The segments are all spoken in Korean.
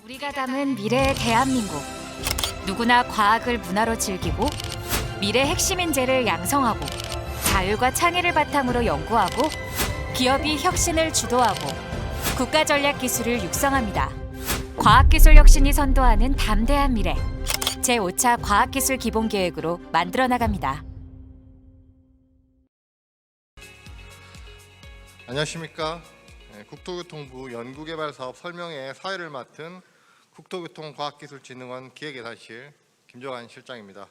우리가 담은 미래의 대한민국. 누구나 과학을 문화로 즐기고 미래 핵심 인재를 양성하고 자율과 창의를 바탕으로 연구하고 기업이 혁신을 주도하고 국가 전략 기술을 육성합니다. 과학기술 혁신이 선도하는 담대한 미래. 제5차 과학기술 기본계획으로 만들어 나갑니다. 안녕하십니까. 국토교통부 연구개발사업 설명회 사회를 맡은 국토교통과학기술진흥원 기획예산실 김정환 실장입니다.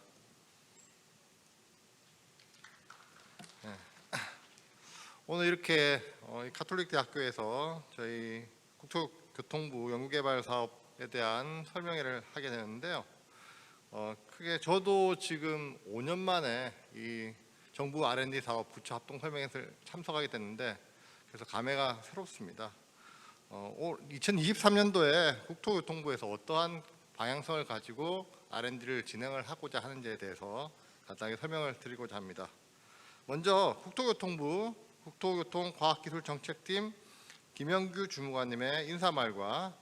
오늘 이렇게 가톨릭대학교에서 저희 국토교통부 연구개발사업에 대한 설명회를 하게 되는데요. 크게 저도 지금 5년 만에 이 정부 R&D 사업 부처 합동 설명회에 참석하게 됐는데 그래서 감회가 새롭습니다. 2023년도에 국토교통부에서 어떠한 방향성을 가지고 R&D를 진행을 하고자 하는지에 대해서 간단하게 설명을 드리고자 합니다. 먼저 국토교통부 국토교통과학기술정책팀 김영규 주무관님의 인사말과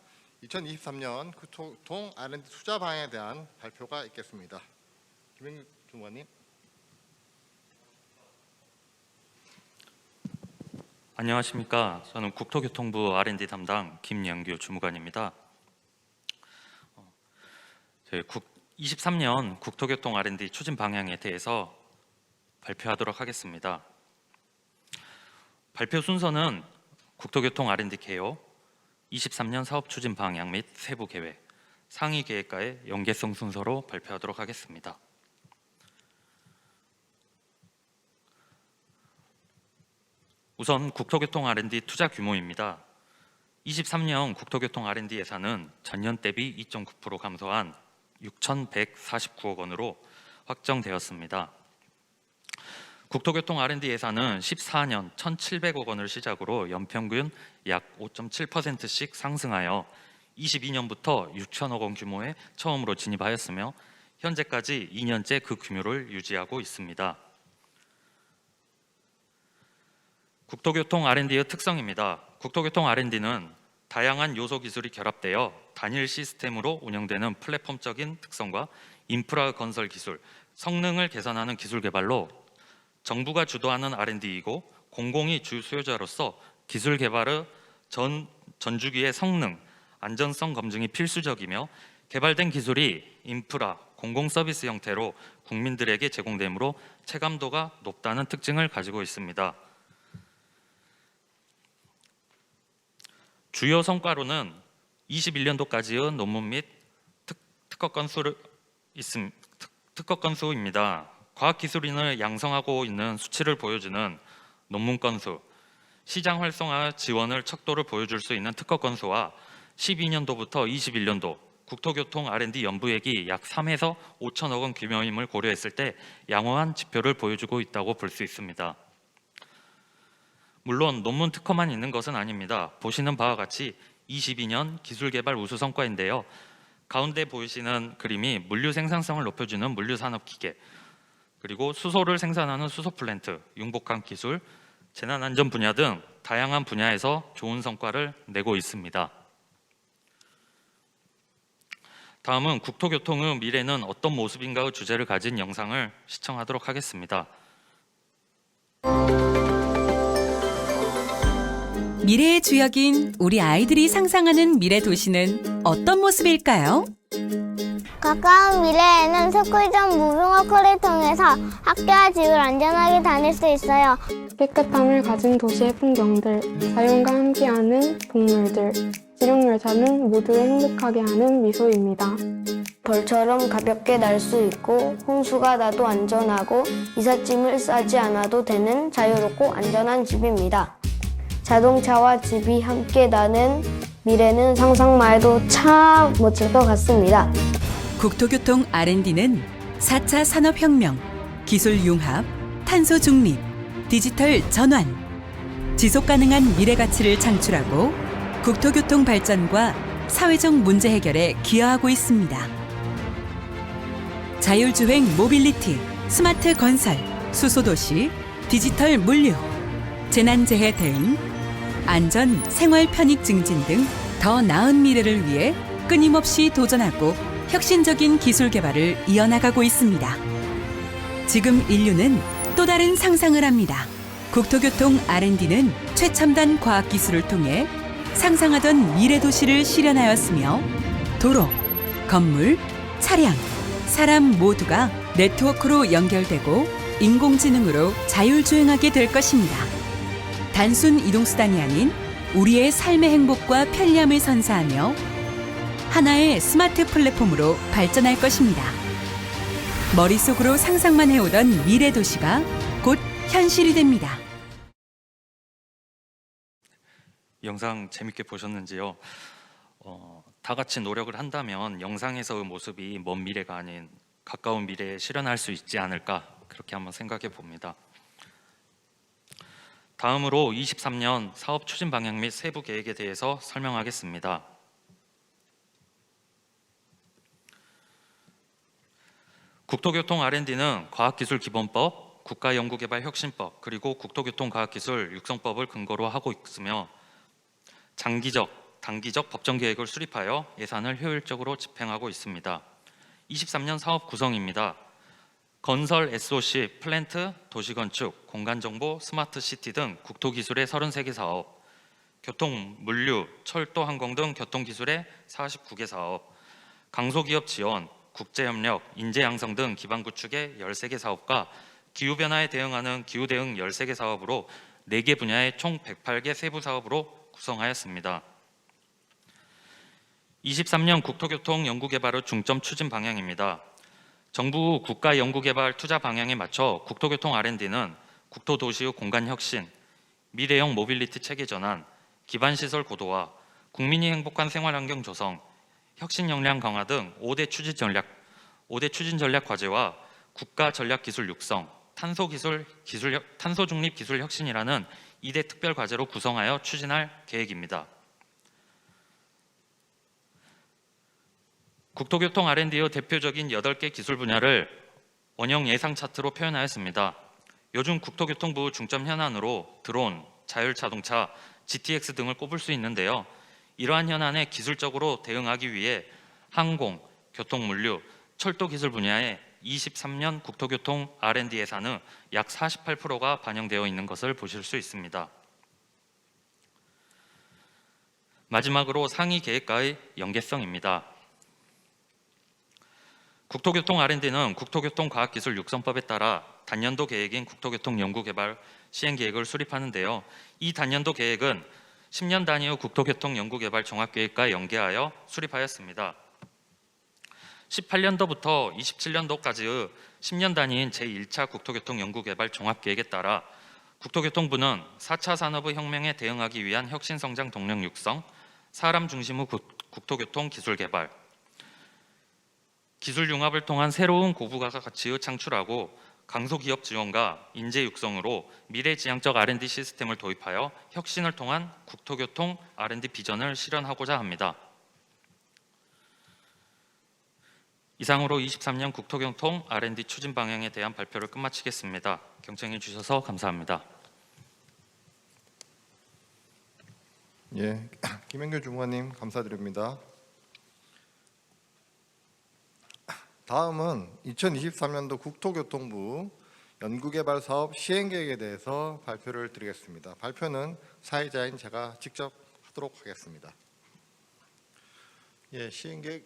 2023년 국토교통 R&D 투자 방향에 대한 발표가 있겠습니다. 김영규 주무관님. 안녕하십니까. 저는 국토교통부 R&D 담당 김영규 주무관입니다. 23년 국토교통 R&D 추진 방향에 대해서 발표하도록 하겠습니다. 발표 순서는 국토교통 R&D 개요, 23년 사업 추진 방향 및 세부 계획, 상위 계획과의 연계성 순서로 발표하도록 하겠습니다. 우선 국토교통 R&D 투자 규모입니다. 23년 국토교통 R&D 예산은 전년 대비 2.9% 감소한 6,149억 원으로 확정되었습니다. 국토교통 R&D 예산은 14년 1,700억 원을 시작으로 연평균 약 5.7%씩 상승하여 22년부터 6천억 원 규모에 처음으로 진입하였으며 현재까지 2년째 그 규모를 유지하고 있습니다. 국토교통 R&D의 특성입니다. 국토교통 R&D는 다양한 요소 기술이 결합되어 단일 시스템으로 운영되는 플랫폼적인 특성과 인프라 건설 기술, 성능을 개선하는 기술 개발로 정부가 주도하는 R&D이고 공공이 주 수요자로서 기술 개발의 전주기의 성능, 안전성 검증이 필수적이며 개발된 기술이 인프라, 공공 서비스 형태로 국민들에게 제공되므로 체감도가 높다는 특징을 가지고 있습니다. 주요 성과로는 21년도까지의 논문 및 특허 건수입니다. 과학기술인을 양성하고 있는 수치를 보여주는 논문 건수, 시장 활성화 지원을 척도를 보여줄 수 있는 특허 건수와 12년도부터 21년도 국토교통 R&D 연부액이 약 3에서 5천억 원 규모임을 고려했을 때 양호한 지표를 보여주고 있다고 볼 수 있습니다. 물론 논문 특허만 있는 것은 아닙니다. 보시는 바와 같이 22년 기술개발 우수 성과인데요. 가운데 보이시는 그림이 물류 생산성을 높여주는 물류산업기계, 그리고 수소를 생산하는 수소 플랜트, 융복합 기술, 재난안전 분야 등 다양한 분야에서 좋은 성과를 내고 있습니다. 다음은 국토교통의 미래는 어떤 모습인가의 주제를 가진 영상을 시청하도록 하겠습니다. 미래의 주역인 우리 아이들이 상상하는 미래 도시는 어떤 모습일까요? 가까운 미래에는 스쿨존 무빙워크를 통해서 학교와 집을 안전하게 다닐 수 있어요. 깨끗함을 가진 도시의 풍경들, 자연과 함께하는 동물들, 지룡열차는 모두를 행복하게 하는 미소입니다. 벌처럼 가볍게 날 수 있고 홍수가 나도 안전하고 이삿짐을 싸지 않아도 되는 자유롭고 안전한 집입니다. 자동차와 집이 함께 나는 미래는 상상만 해도 참 멋질 것 같습니다. 국토교통 R&D는 4차 산업혁명, 기술 융합, 탄소 중립, 디지털 전환, 지속가능한 미래 가치를 창출하고 국토교통 발전과 사회적 문제 해결에 기여하고 있습니다. 자율주행 모빌리티, 스마트 건설, 수소도시, 디지털 물류, 재난재해 대응, 안전 생활 편익 증진 등 더 나은 미래를 위해 끊임없이 도전하고 혁신적인 기술 개발을 이어나가고 있습니다. 지금 인류는 또 다른 상상을 합니다. 국토교통 R&D는 최첨단 과학기술을 통해 상상하던 미래 도시를 실현하였으며 도로, 건물, 차량, 사람 모두가 네트워크로 연결되고 인공지능으로 자율주행하게 될 것입니다. 단순 이동수단이 아닌 우리의 삶의 행복과 편리함을 선사하며 하나의 스마트 플랫폼으로 발전할 것입니다. 머릿속으로 상상만 해오던 미래 도시가 곧 현실이 됩니다. 영상 재밌게 보셨는지요? 다 같이 노력을 한다면 영상에서의 모습이 먼 미래가 아닌 가까운 미래에 실현할 수 있지 않을까, 그렇게 한번 생각해 봅니다. 다음으로 23년 사업 추진 방향 및 세부 계획에 대해서 설명하겠습니다. 국토교통 R&D는 과학기술기본법, 국가연구개발혁신법, 그리고 국토교통과학기술 육성법을 근거로 하고 있으며 장기적, 단기적 법정계획을 수립하여 예산을 효율적으로 집행하고 있습니다. 23년 사업 구성입니다. 건설, SOC, 플랜트, 도시건축, 공간정보, 스마트시티 등 국토기술의 33개 사업, 교통, 물류, 철도, 항공 등 교통기술의 49개 사업, 강소기업 지원, 국제협력, 인재양성 등 기반구축의 13개 사업과 기후변화에 대응하는 기후대응 13개 사업으로 4개 분야의 총 108개 세부 사업으로 구성하였습니다. 23년 국토교통 연구개발의 중점 추진 방향입니다. 정부 국가연구개발 투자 방향에 맞춰 국토교통 R&D는 국토도시의 공간혁신, 미래형 모빌리티 체계 전환, 기반시설 고도화, 국민이 행복한 생활환경 조성, 혁신 역량 강화 등 5대 추진 전략 과제와 국가 전략 기술 육성, 탄소 중립 기술 혁신이라는 2대 특별 과제로 구성하여 추진할 계획입니다. 국토교통 R&D의 대표적인 8개 기술 분야를 원형 예상 차트로 표현하였습니다. 요즘 국토교통부 중점 현안으로 드론, 자율자동차, GTX 등을 꼽을 수 있는데요. 이러한 현안에 기술적으로 대응하기 위해 항공, 교통물류, 철도 기술 분야에 23년 국토교통 R&D 예산의 약 48%가 반영되어 있는 것을 보실 수 있습니다. 마지막으로 상위 계획과의 연계성입니다. 국토교통 R&D는 국토교통과학기술 육성법에 따라 단년도 계획인 국토교통 연구개발 시행계획을 수립하는데요. 이 단년도 계획은 10년 단위의 국토교통 연구개발 종합계획과 연계하여 수립하였습니다. 18년도부터 27년도까지의 10년 단위인 제1차 국토교통 연구개발 종합계획에 따라 국토교통부는 4차 산업의 혁명에 대응하기 위한 혁신성장 동력 육성, 사람 중심의 국토교통 기술 개발, 기술 융합을 통한 새로운 고부가 가치의 창출하고 강소기업 지원과 인재 육성으로 미래지향적 R&D 시스템을 도입하여 혁신을 통한 국토교통 R&D 비전을 실현하고자 합니다. 이상으로 23년 국토교통 R&D 추진 방향에 대한 발표를 끝마치겠습니다. 경청해 주셔서 감사합니다. 예, 김현규 주무관님 감사드립니다. 다음은 2023년도 국토교통부 연구개발 사업 시행계획에 대해서 발표를 드리겠습니다. 발표는 사회자인 제가 직접 하도록 하겠습니다. 예, 시행계획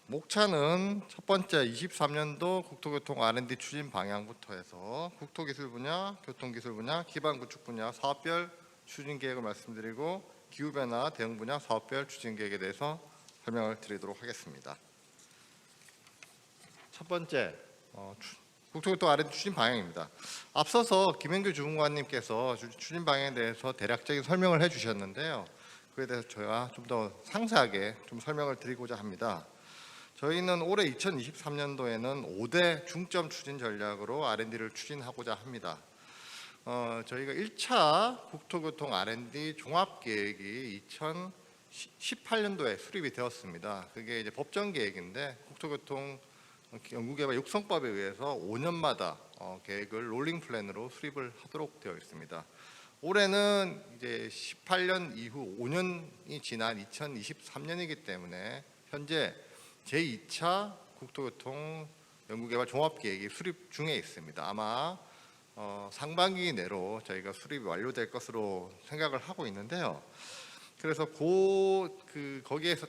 목차는 첫 번째 23년도 국토교통 R&D 추진 방향부터 해서 국토기술 분야, 교통기술 분야, 기반구축 분야 사업별 추진계획을 말씀드리고 기후변화 대응 분야 사업별 추진계획에 대해서 설명을 드리도록 하겠습니다. 첫 번째 국토교통 R&D 추진 방향입니다. 앞서서 김현규 주무관님께서 추진 방향에 대해서 대략적인 설명을 해주셨는데요. 그에 대해서 저희가 좀 더 상세하게 좀 설명을 드리고자 합니다. 저희는 올해 2023년도에는 5대 중점 추진 전략으로 R&D를 추진하고자 합니다. 저희가 1차 국토교통 R&D 종합계획이 2018년도에 수립이 되었습니다. 그게 이제 법정 계획인데 국토교통 연구개발 육성법에 의해서 5년마다 계획을 롤링 플랜으로 수립을 하도록 되어 있습니다. 올해는 이제 18년 이후 5년이 지난 2023년이기 때문에 현재 제2차 국토교통 연구개발 종합계획이 수립 중에 있습니다. 아마 상반기 내로 저희가 수립이 완료될 것으로 생각을 하고 있는데요. 그래서 거기에서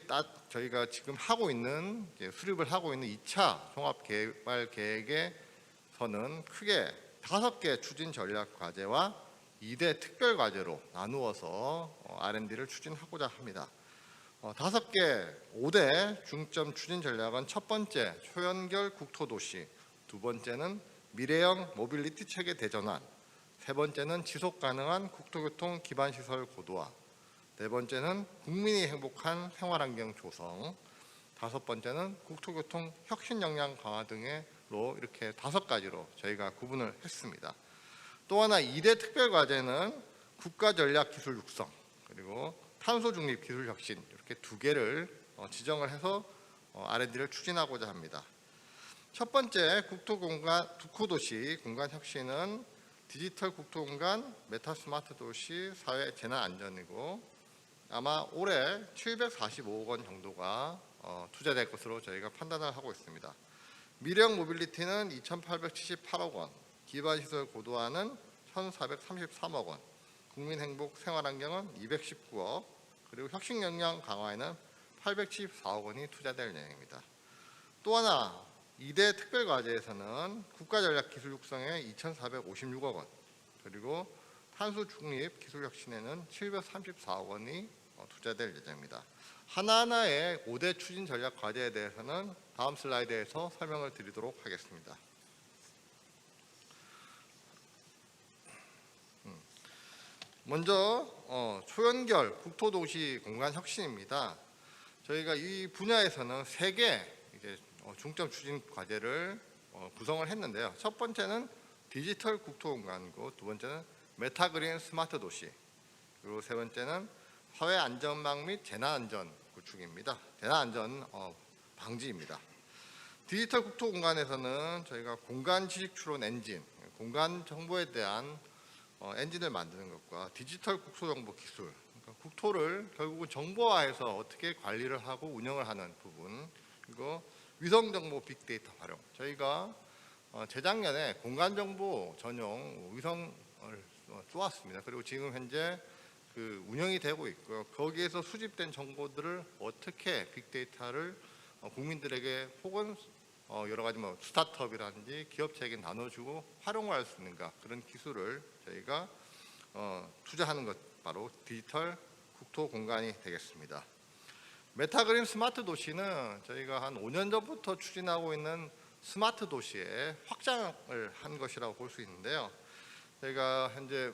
저희가 지금 하고 있는 수립을 하고 있는 2차 종합개발 계획에서는 크게 5개 추진 전략 과제와 2대 특별 과제로 나누어서 R&D를 추진하고자 합니다. 5개 5대 중점 추진 전략은 첫 번째 초연결 국토도시, 두 번째는 미래형 모빌리티 체계 대전환, 세 번째는 지속 가능한 국토교통 기반 시설 고도화, 네 번째는 국민이 행복한 생활환경 조성, 다섯 번째는 국토교통 혁신 역량 강화 등으로 이렇게 5가지로 저희가 구분을 했습니다. 또 하나 2대 특별 과제는 국가 전략 기술 육성 그리고 탄소 중립 기술 혁신 이렇게 2개를 지정을 해서 R&D를 추진하고자 합니다. 첫 번째 국토도시 공간 혁신은 디지털 국토공간, 메타 스마트 도시, 사회 재난 안전이고 아마 올해 745억 원 정도가 투자될 것으로 저희가 판단을 하고 있습니다. 미래형 모빌리티는 2,878억 원, 기반시설 고도화는 1,433억 원, 국민행복 생활환경은 219억, 그리고 혁신 역량 강화에는 874억 원이 투자될 예정입니다. 또 하나 2대 특별과제에서는 국가전략기술 육성에 2,456억 원, 그리고 탄소 중립 기술 혁신에는 734억 원이 투자될 예정입니다. 하나하나의 5대 추진 전략 과제에 대해서는 다음 슬라이드에서 설명을 드리도록 하겠습니다. 먼저 초연결 국토도시 공간 혁신입니다. 저희가 이 분야에서는 3개 중점 추진 과제를 구성을 했는데요. 첫 번째는 디지털 국토공간이고, 두 번째는 메타그린 스마트 도시, 그리고 세 번째는 사회 안전망 및 재난안전 구축입니다. 재난안전 방지입니다. 디지털 국토공간에서는 저희가 공간 지식 추론 엔진, 공간 정보에 대한 엔진을 만드는 것과 디지털 국토정보 기술, 그러니까 국토를 결국은 정보화해서 어떻게 관리를 하고 운영을 하는 부분, 그리고 위성정보 빅데이터 활용. 저희가 재작년에 공간정보 전용 위성을 쏘았습니다. 그리고 지금 현재 운영이 되고 있고요. 거기에서 수집된 정보들을 어떻게 빅데이터를 국민들에게 혹은 여러 가지 스타트업이라든지 기업체에게 나눠주고 활용할 수 있는가, 그런 기술을 저희가 투자하는 것 바로 디지털 국토 공간이 되겠습니다. 메타그린 스마트 도시는 저희가 한 5년 전부터 추진하고 있는 스마트 도시의 확장을 한 것이라고 볼 수 있는데요. 저희가 현재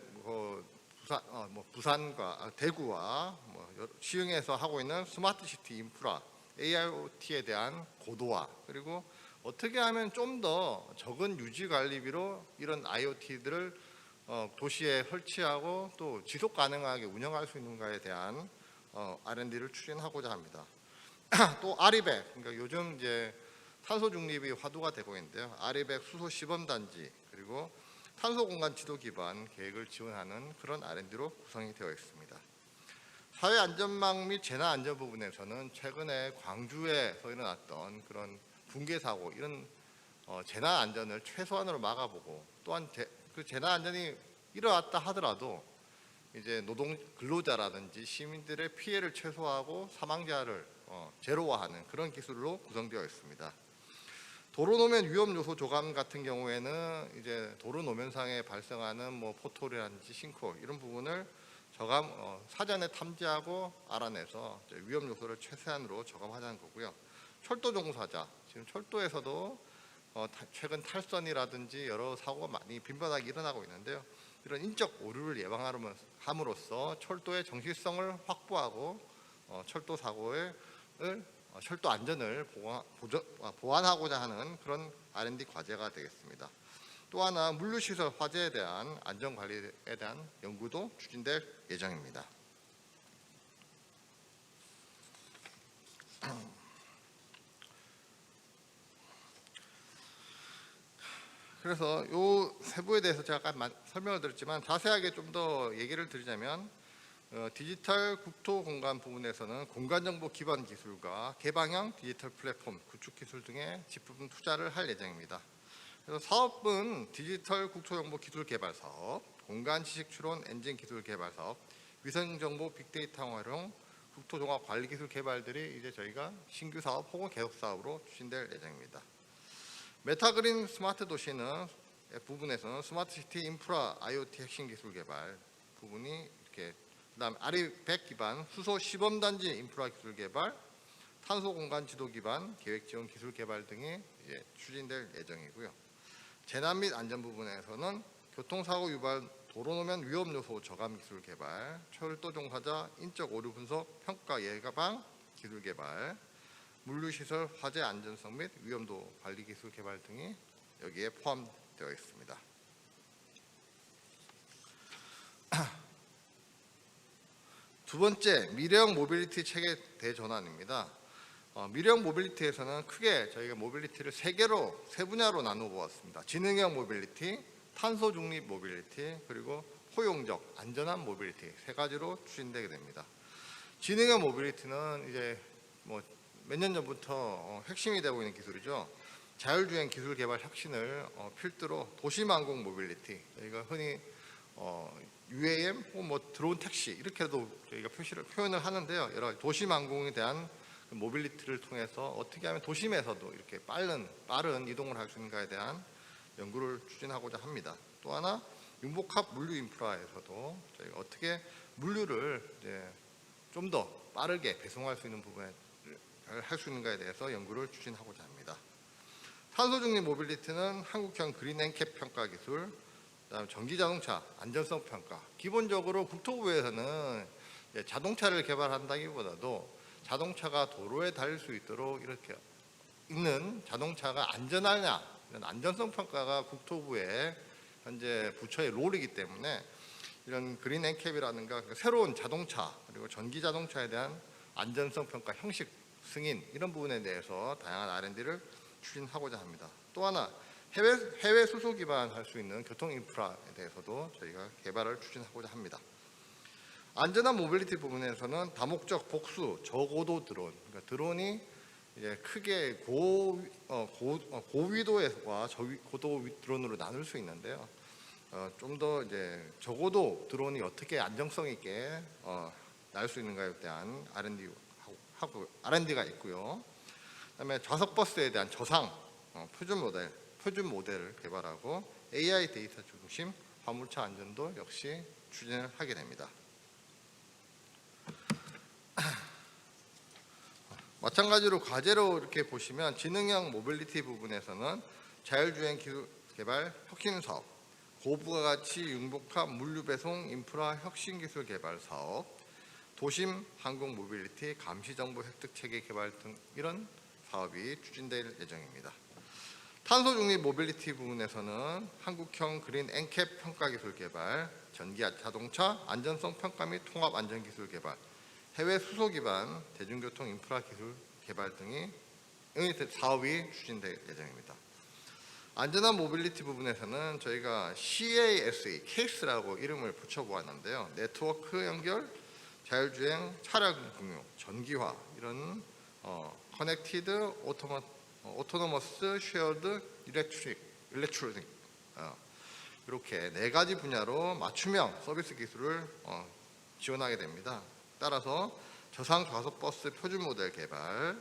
부산과 대구와 시흥에서 하고 있는 스마트 시티 인프라, AIoT에 대한 고도화, 그리고 어떻게 하면 좀 더 적은 유지 관리비로 이런 IoT들을 도시에 설치하고 또 지속 가능하게 운영할 수 있는가에 대한 R&D를 추진하고자 합니다. 또 아리백, 그러니까 요즘 이제 탄소 중립이 화두가 되고 있는데요. 아리백 수소 시범 단지, 그리고 탄소 공간 지도 기반 계획을 지원하는 그런 R&D로 구성이 되어 있습니다. 사회 안전망 및 재난 안전 부분에서는 최근에 광주에서 일어났던 그런 붕괴 사고, 이런 재난 안전을 최소한으로 막아보고, 또한 그 재난 안전이 일어났다 하더라도 이제 노동 근로자라든지 시민들의 피해를 최소화하고 사망자를 제로화하는 그런 기술로 구성되어 있습니다. 도로 노면 위험 요소 조감 같은 경우에는 이제 도로 노면상에 발생하는 포토라든지 싱크홀 이런 부분을 사전에 탐지하고 알아내서 위험 요소를 최소한으로 저감하자는 거고요. 철도 종사자, 지금 철도에서도 최근 탈선이라든지 여러 사고가 많이 빈번하게 일어나고 있는데요. 이런 인적 오류를 예방함으로써 철도의 정실성을 확보하고 철도 철도 안전을 보완하고자 하는 그런 R&D 과제가 되겠습니다. 또 하나 물류시설 화재에 대한 안전관리에 대한 연구도 추진될 예정입니다. 그래서 요 세부에 대해서 제가 아까 설명을 드렸지만 자세하게 좀 더 얘기를 드리자면 디지털 국토 공간 부분에서는 공간정보 기반 기술과 개방형 디지털 플랫폼 구축 기술 등에 뒷부분 투자를 할 예정입니다. 그래서 사업은 디지털 국토정보 기술 개발 사업, 공간 지식 추론 엔진 기술 개발 사업, 위성 정보 빅데이터 활용, 국토 종합 관리 기술 개발들이 이제 저희가 신규 사업 혹은 계속 사업으로 추진될 예정입니다. 메타그린 스마트 도시는 부분에서는 스마트 시티 인프라 IoT 핵심 기술 개발 부분이 이렇게 그다음 아리백 기반 수소 시범 단지 인프라 기술 개발, 탄소 공간 지도 기반 계획 지원 기술 개발 등이 이제 추진될 예정이고요. 재난 및 안전 부분에서는 교통사고 유발, 도로노면 위험 요소 저감 기술 개발, 철도 종사자 인적 오류 분석 평가 예방 기술 개발, 물류시설 화재 안전성 및 위험도 관리 기술 개발 등이 여기에 포함되어 있습니다. 두 번째, 미래형 모빌리티 체계 대전환입니다. 미래형 모빌리티에서는 크게 저희가 모빌리티를 세 분야로 나누어 보았습니다. 지능형 모빌리티, 탄소 중립 모빌리티, 그리고 포용적 안전한 모빌리티 세 가지로 추진되게 됩니다. 지능형 모빌리티는 이제 몇 년 전부터 핵심이 되고 있는 기술이죠. 자율주행 기술 개발 혁신을 필두로 도시망공 모빌리티, 저희가 흔히 UAM 혹은 드론 택시 이렇게도 저희가 표현을 하는데요. 여러 가지 도시망공에 대한 모빌리티를 통해서 어떻게 하면 도심에서도 이렇게 빠른 이동을 할 수 있는가에 대한 연구를 추진하고자 합니다. 또 하나 융복합 물류 인프라에서도 저희가 어떻게 물류를 좀 더 빠르게 배송할 수 있는 부분을 할 수 있는가에 대해서 연구를 추진하고자 합니다. 탄소 중립 모빌리티는 한국형 그린 엔캡 평가 기술, 그다음 전기 자동차 안전성 평가. 기본적으로 국토부에서는 자동차를 개발한다기보다도 자동차가 도로에 달릴 수 있도록 이렇게 있는 자동차가 안전하냐 이런 안전성 평가가 국토부의 현재 부처의 롤이기 때문에 이런 그린 엔캡이라든가 새로운 자동차 그리고 전기 자동차에 대한 안전성 평가 형식 승인 이런 부분에 대해서 다양한 R&D를 추진하고자 합니다. 또 하나 해외 수소 기반할 수 있는 교통 인프라에 대해서도 저희가 개발을 추진하고자 합니다. 안전한 모빌리티 부분에서는 다목적 복수 저고도 드론, 그러니까 드론이 이제 크게 고위도와 저고도 드론으로 나눌 수 있는데요. 좀 더 이제 저고도 드론이 어떻게 안정성 있게 날 수 있는가에 대한 R&D가 있고요. 그다음에 좌석 버스에 대한 저상 표준 모델을 개발하고 AI 데이터 중심 화물차 안전도 역시 추진을 하게 됩니다. 마찬가지로 과제로 이렇게 보시면 지능형 모빌리티 부분에서는 자율주행 기술 개발 혁신 사업, 고부가가치 융복합 물류 배송 인프라 혁신 기술 개발 사업, 도심 항공 모빌리티 감시 정보 획득 체계 개발 등 이런 사업이 추진될 예정입니다. 탄소 중립 모빌리티 부분에서는 한국형 그린 엔캡 평가 기술 개발, 전기 자동차 안전성 평가 및 통합 안전 기술 개발, 해외 수소 기반 대중교통 인프라 기술 개발 등이 사업이 추진될 예정입니다. 안전한 모빌리티 부분에서는 저희가 CASE, 케이스라고 이름을 붙여보았는데요. 네트워크 연결, 자율주행, 차량 공유, 전기화 이런 커넥티드, 오토노머스, 쉐어드, 일렉트릭 이렇게 네 가지 분야로 맞춤형 서비스 기술을 지원하게 됩니다. 따라서 저상 좌석 버스 표준 모델 개발,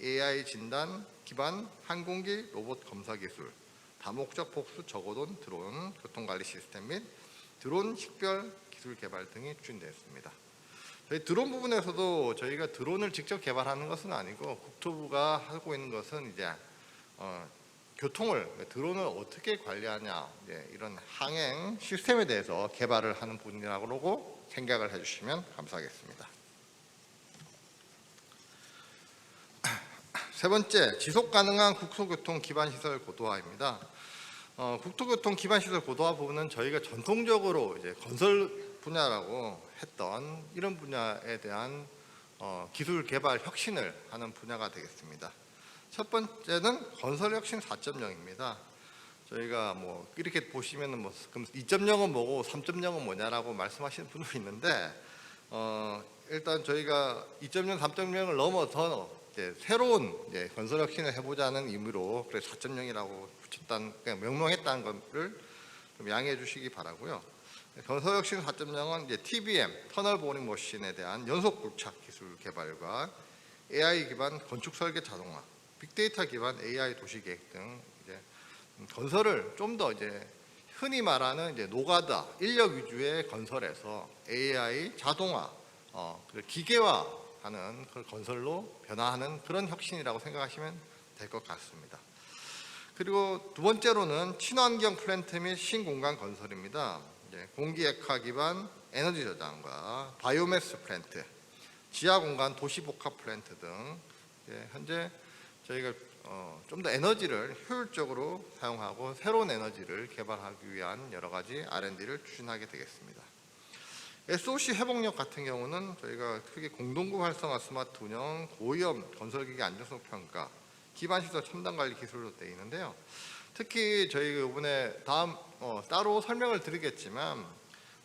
AI 진단 기반 항공기 로봇 검사 기술, 다목적 복수 저고도 드론 교통관리 시스템 및 드론 식별 기술 개발 등이 추진되었습니다. 저희 드론 부분에서도 저희가 드론을 직접 개발하는 것은 아니고 국토부가 하고 있는 것은 이제 드론을 어떻게 관리하냐 이런 항행 시스템에 대해서 개발을 하는 분이라고 생각을 해주시면 감사하겠습니다. 세 번째, 지속 가능한 국토교통 기반 시설 고도화입니다. 국토교통 기반 시설 고도화 부분은 저희가 전통적으로 이제 건설 분야라고 했던 이런 분야에 대한 기술 개발 혁신을 하는 분야가 되겠습니다. 첫 번째는 건설 혁신 4.0입니다. 저희가 뭐 이렇게 보시면은 뭐 그럼 2.0은 뭐고 3.0은 뭐냐라고 말씀하시는 분들이 있는데 일단 저희가 2.0, 3.0을 넘어서 이제 새로운 이제 건설 혁신을 해보자는 의미로 그래서 4.0이라고 붙였다는 그냥 명명했다는 것을 좀 양해해 주시기 바라고요. 건설 혁신 4.0은 이제 TBM 터널 보링 머신에 대한 연속 굴착 기술 개발과 AI 기반 건축 설계 자동화, 빅데이터 기반 AI 도시 계획 등 이제 건설을 좀 더 이제 흔히 말하는 이제 노가다 인력 위주의 건설에서 AI 자동화, 기계화하는 그 건설로 변화하는 그런 혁신이라고 생각하시면 될 것 같습니다. 그리고 두 번째로는 친환경 플랜트 및 신공간 건설입니다. 이제 공기 액화 기반 에너지 저장과 바이오매스 플랜트, 지하 공간 도시 복합 플랜트 등 현재 저희가 좀 더 에너지를 효율적으로 사용하고 새로운 에너지를 개발하기 위한 여러 가지 R&D를 추진하게 되겠습니다. SOC 회복력 같은 경우는 저희가 크게 공동구 활성화 스마트 운영, 고위험 건설기기 안전성 평가, 기반시설 첨단 관리 기술로 되어 있는데요. 특히 저희 이번에 다음 따로 설명을 드리겠지만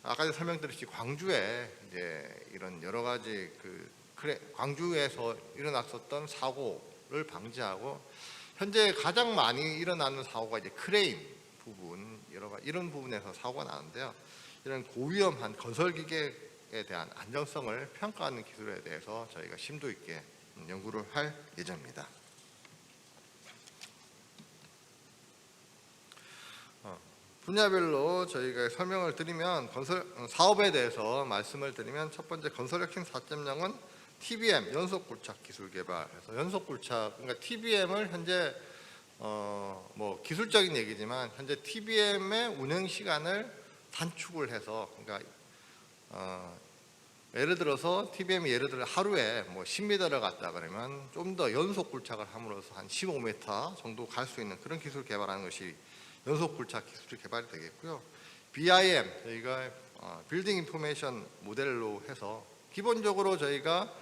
아까 설명드렸듯이 광주에 이제 이런 여러 가지 광주에서 일어났었던 사고를 방지하고 현재 가장 많이 일어나는 사고가 이제 크레인 부분 이런 부분에서 사고가 나는데요. 이런 고위험한 건설 기계에 대한 안정성을 평가하는 기술에 대해서 저희가 심도 있게 연구를 할 예정입니다. 분야별로 저희가 설명을 드리면 건설 사업에 대해서 말씀을 드리면 첫 번째 건설혁신 4.0은 TBM 연속 굴착 기술 개발해서 연속 굴착 그러니까 TBM을 현재 뭐 기술적인 얘기지만 현재 TBM의 운행 시간을 단축을 해서 그러니까 예를 들어서 TBM이 예를 들어 하루에 뭐 10m를 갔다 그러면 좀 더 연속 굴착을 함으로써 한 15m 정도 갈 수 있는 그런 기술 개발하는 것이 연속 굴착 기술이 개발이 되겠고요. BIM 저희가 빌딩 인포메이션 모델로 해서 기본적으로 저희가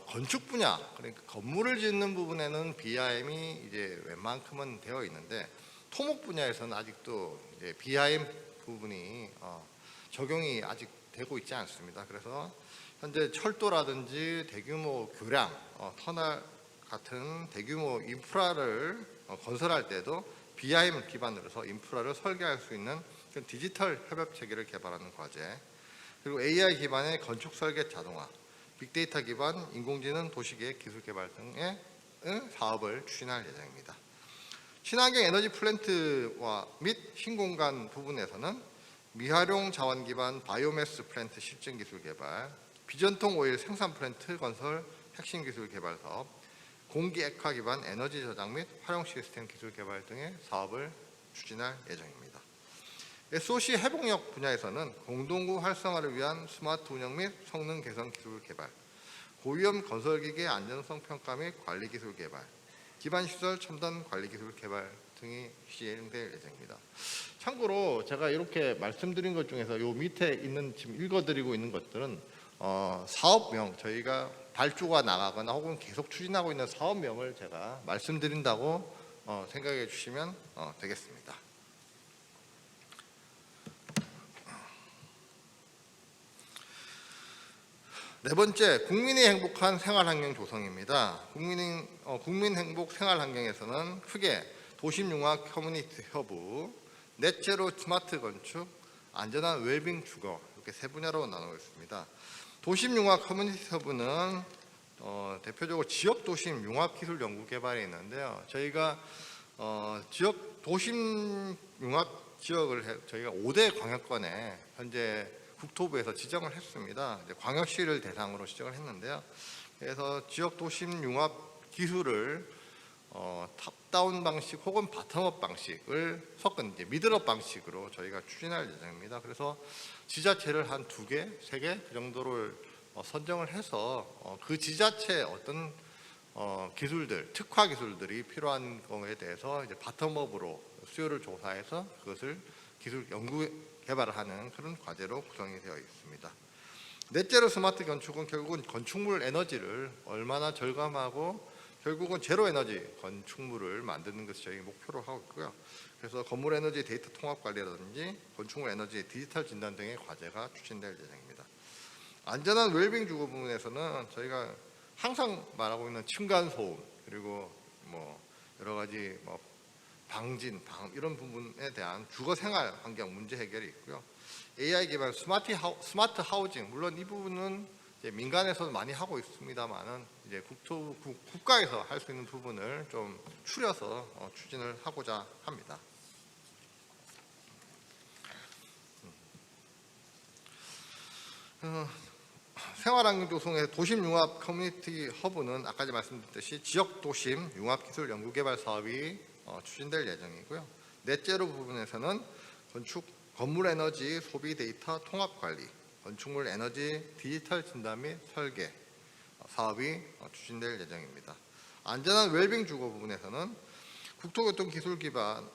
건축 분야 그러니까 건물을 짓는 부분에는 BIM이 이제 웬만큼은 되어 있는데 토목 분야에서는 아직도 이제 BIM 부분이 적용이 아직 되고 있지 않습니다. 그래서 현재 철도라든지 대규모 교량, 터널 같은 대규모 인프라를 건설할 때도 BIM 기반으로 해서 인프라를 설계할 수 있는 그런 디지털 협업 체계를 개발하는 과제, 그리고 AI 기반의 건축 설계 자동화, 빅데이터 기반 인공지능 도시계획 기술 개발 등의 사업을 추진할 예정입니다. 친환경 에너지 플랜트와 및 신공간 부분에서는 미활용 자원 기반 바이오매스 플랜트 실증 기술 개발, 비전통 오일 생산 플랜트 건설 핵심 기술 개발 사업, 공기 액화 기반 에너지 저장 및 활용 시스템 기술 개발 등의 사업을 추진할 예정입니다. SOC 회복력 분야에서는 공동구 활성화를 위한 스마트 운영 및 성능 개선 기술 개발, 고위험 건설기계 안전성 평가 및 관리 기술 개발, 기반시설 첨단 관리 기술 개발 등이 시행될 예정입니다. 참고로 제가 이렇게 말씀드린 것 중에서 요 밑에 있는 지금 읽어드리고 있는 것들은 사업명 저희가 발주가 나가거나 혹은 계속 추진하고 있는 사업명을 제가 말씀드린다고 생각해 주시면 되겠습니다. 네 번째, 국민이 행복한 생활환경 조성입니다. 국민 행복 생활환경에서는 크게 도심융합 커뮤니티 협우, 넷제로 스마트 건축, 안전한 웰빙 주거 이렇게 세 분야로 나누고 있습니다. 도심융합 커뮤니티 협우는 대표적으로 지역 도심 융합 기술 연구 개발이 있는데요. 저희가 지역 도심 융합 지역을 저희가 5대 광역권에 현재 국토부에서 지정을 했습니다. 이제 광역시를 대상으로 지정을 했는데요. 그래서 지역 도심 융합 기술을 탑다운 방식 혹은 바텀업 방식을 섞은 이제 미들업 방식으로 저희가 추진할 예정입니다. 그래서 지자체를 한 2개, 3개 그 정도를 선정을 해서 그 지자체의 어떤 기술들, 특화 기술들이 필요한 거에 대해서 이제 바텀업으로 수요를 조사해서 그것을 기술 연구 개발을 하는 그런 과제로 구성이 되어 있습니다. 넷제로 스마트 건축은 결국은 건축물 에너지를 얼마나 절감하고 결국은 제로 에너지 건축물을 만드는 것을 저희 목표로 하고 있고요. 그래서 건물 에너지 데이터 통합 관리라든지 건축물 에너지 디지털 진단 등의 과제가 추진될 예정입니다. 안전한 웰빙 주거 부분에서는 저희가 항상 말하고 있는 층간 소음 그리고 뭐 여러 가지 뭐 방진, 방음 이런 부분에 대한 주거 생활 환경 문제 해결이 있고요. AI 기반 스마트 하우징 물론 이 부분은 이제 민간에서도 많이 하고 있습니다만은 이제 국가에서 할 수 있는 부분을 좀 추려서 추진을 하고자 합니다. 생활환경 조성의 도심 융합 커뮤니티 허브는 아까 말씀드렸듯이 지역 도심 융합 기술 연구개발 사업이 추진될 예정이고요. 넷째로 부분에서는 건물 에너지 소비 데이터 통합 관리, 건축물 에너지 디지털 진단 및 설계 사업이 추진될 예정입니다. 안전한 웰빙 주거 부분에서는 국토교통 기술 기반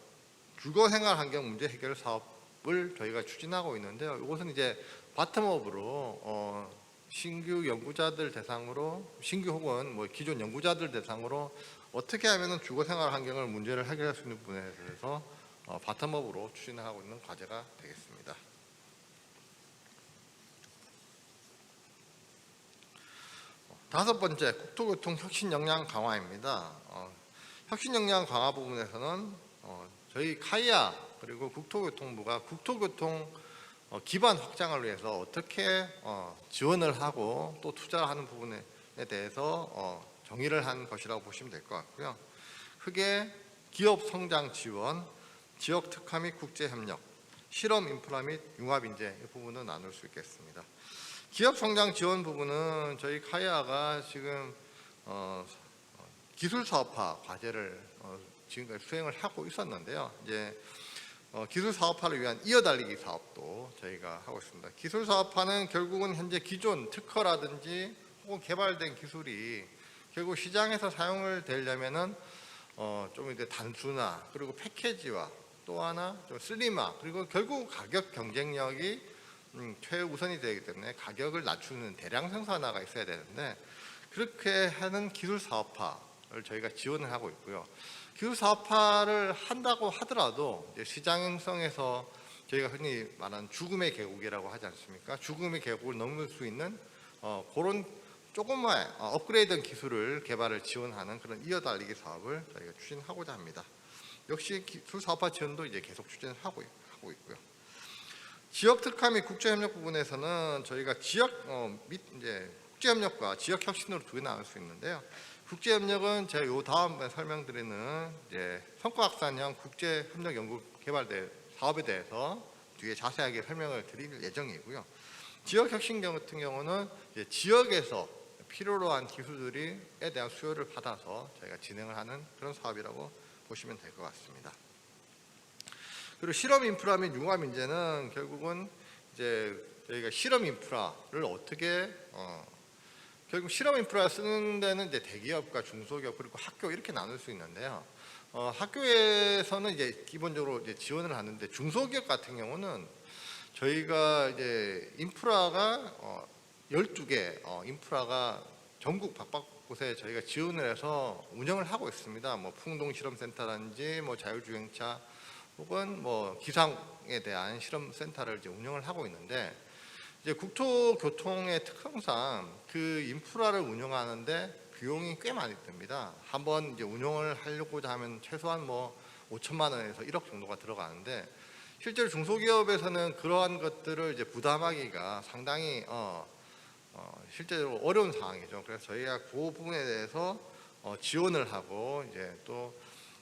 주거 생활 환경 문제 해결 사업을 저희가 추진하고 있는데요. 이것은 이제 바텀업으로 신규 연구자들 대상으로 신규 혹은 뭐 기존 연구자들 대상으로 어떻게 하면은 주거 생활 환경을 문제를 해결할 수 있는 부분에 대해서 바텀업으로 추진하고 있는 과제가 되겠습니다. 다섯 번째, 국토교통 혁신 역량 강화입니다. 혁신 역량 강화 부분에서는 저희 카이아 그리고 국토교통부가 국토교통 기반 확장을 위해서 어떻게 지원을 하고 또 투자하는 부분에 대해서 정의를 한 것이라고 보시면 될 것 같고요. 크게 기업 성장 지원, 지역 특화 및 국제 협력, 실험 인프라 및 융합 인재 이 부분은 나눌 수 있겠습니다. 기업 성장 지원 부분은 저희 카이아가 지금 기술 사업화 과제를 지금까지 수행을 하고 있었는데요. 이제 기술 사업화를 위한 이어달리기 사업도 저희가 하고 있습니다. 기술 사업화는 결국은 현재 기존 특허라든지 혹은 개발된 기술이 결국 시장에서 사용을 되려면은 좀 이제 단순화 그리고 패키지화 또 하나 좀 슬림화 그리고 결국 가격 경쟁력이 최우선이 되기 때문에 가격을 낮추는 대량 생산화가 있어야 되는데 그렇게 하는 기술 사업화를 저희가 지원을 하고 있고요. 기술 사업화를 한다고 하더라도 이제 시장성에서 저희가 흔히 말하는 죽음의 계곡이라고 하지 않습니까? 죽음의 계곡을 넘을 수 있는 그런 조금만 업그레이드된 기술을 개발을 지원하는 그런 이어달리기 사업을 저희가 추진하고자 합니다. 역시 기술 사업화 지원도 이제 계속 추진을 하고 있고요. 지역 특화 및 국제 협력 부분에서는 저희가 지역 및 이제 국제 협력과 지역 혁신으로 두 개 나눌 수 있는데요. 국제 협력은 제가 요 다음에 설명드리는 이제 성과확산형 국제 협력 연구 개발 사업에 대해서 뒤에 자세하게 설명을 드릴 예정이고요. 지역 혁신 같은 경우는 이제 지역에서 필요로 한 기술들에 대한 수요를 받아서 저희가 진행을 하는 그런 사업이라고 보시면 될 것 같습니다. 그리고 실험 인프라 및 융합 인재는 결국은 이제 저희가 실험 인프라를 어떻게 결국 실험 인프라 쓰는 데는 이제 대기업과 중소기업 그리고 학교 이렇게 나눌 수 있는데요. 학교에서는 이제 기본적으로 이제 지원을 하는데 중소기업 같은 경우는 저희가 이제 인프라가 12개 인프라가 전국 각곳에 저희가 지원을 해서 운영을 하고 있습니다. 뭐 풍동 실험센터라든지 뭐 자율주행차 혹은 뭐 기상에 대한 실험센터를 이제 운영을 하고 있는데 이제 국토교통의 특성상 그 인프라를 운영하는데 비용이 꽤 많이 듭니다. 한번 이제 운영을 하려고자 하면 최소한 뭐 5천만 원에서 1억 정도가 들어가는데 실제로 중소기업에서는 그러한 것들을 이제 부담하기가 상당히 실제로 어려운 상황이죠. 그래서 저희가 그 부분에 대해서 지원을 하고 이제 또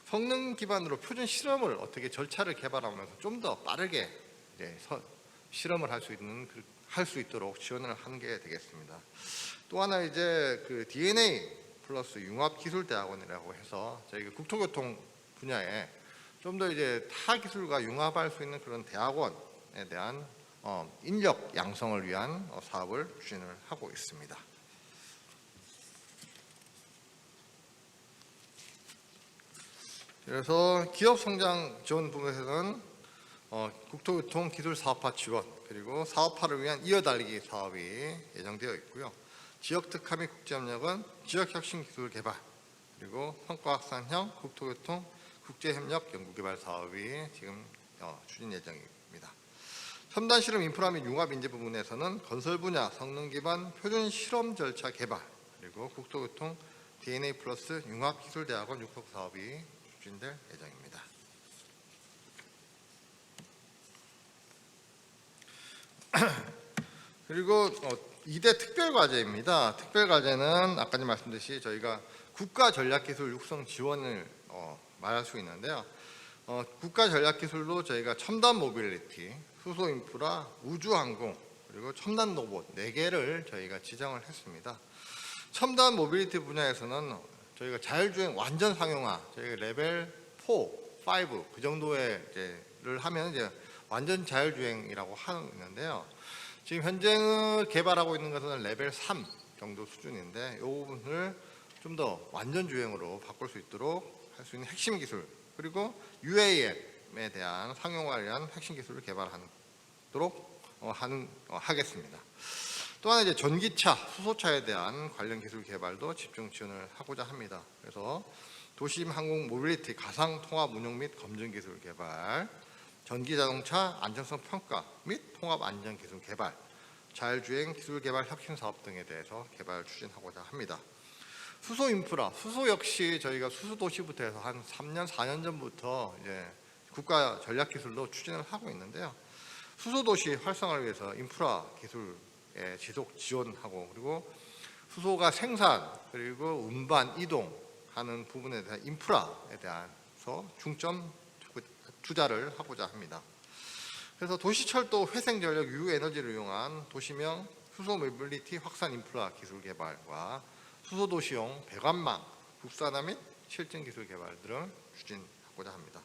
성능 기반으로 표준 실험을 어떻게 절차를 개발하면서 좀 더 빠르게 이제 실험을 할 수 있도록 지원을 하는 게 되겠습니다. 또 하나 이제 그 DNA 플러스 융합기술대학원이라고 해서 저희가 국토교통 분야에 좀 더 이제 타 기술과 융합할 수 있는 그런 대학원에 대한 인력 양성을 위한 사업을 추진을 하고 있습니다. 그래서 기업 성장 지원 부분에서는 국토교통 기술 사업화 지원 그리고 사업화를 위한 이어달리기 사업이 예정되어 있고요. 지역 특화 및 국제협력은 지역 혁신 기술 개발 그리고 성과 확산형 국토교통 국제협력 연구개발 사업이 지금 추진 예정입니다. 첨단 실험 인프라 및 융합 인재 부분에서는 건설 분야 성능 기반 표준 실험 절차 개발, 그리고 국토교통 DNA 플러스 융합 기술 대학원 육성 사업이 추진될 예정입니다. 그리고 2대 특별과제입니다. 특별과제는 아까 말씀드렸듯이 저희가 국가전략기술 육성 지원을 말할 수 있는데요. 국가전략기술로 저희가 첨단 모빌리티, 수소 인프라, 우주항공, 그리고 첨단 로봇 4개를 저희가 지정을 했습니다. 첨단 모빌리티 분야에서는 저희가 자율주행 완전 상용화, 저희가 레벨 4, 5 그 정도를 하면 이제 완전 자율주행이라고 하는데요. 지금 현재 개발하고 있는 것은 레벨 3 정도 수준인데 이 부분을 좀 더 완전 주행으로 바꿀 수 있도록 할 수 있는 핵심 기술, 그리고 UAM에 대한 상용화를 위한 핵심 기술을 개발하도록 하겠습니다. 또한 이제 전기차, 수소차에 대한 관련 기술 개발도 집중 지원을 하고자 합니다. 그래서 도심 항공 모빌리티 가상 통합 운용 및 검증 기술 개발, 전기 자동차 안정성 평가 및 통합 안전 기술 개발, 자율주행 기술 개발 혁신 사업 등에 대해서 개발 추진하고자 합니다. 수소 인프라, 수소 역시 저희가 수소 도시부터 해서 한 3년, 4년 전부터 이제 국가 전략 기술로 추진을 하고 있는데요. 수소 도시 활성화를 위해서 인프라 기술에 지속 지원하고, 그리고 수소가 생산, 그리고 운반, 이동하는 부분에 대한 인프라에 대해서 중점 투자를 하고자 합니다. 그래서 도시철도 회생전력 유에너지를 이용한 도시명 수소 모빌리티 확산 인프라 기술 개발과 수소도시용 배관망 국산화 및 실증 기술 개발들을 추진하고자 합니다.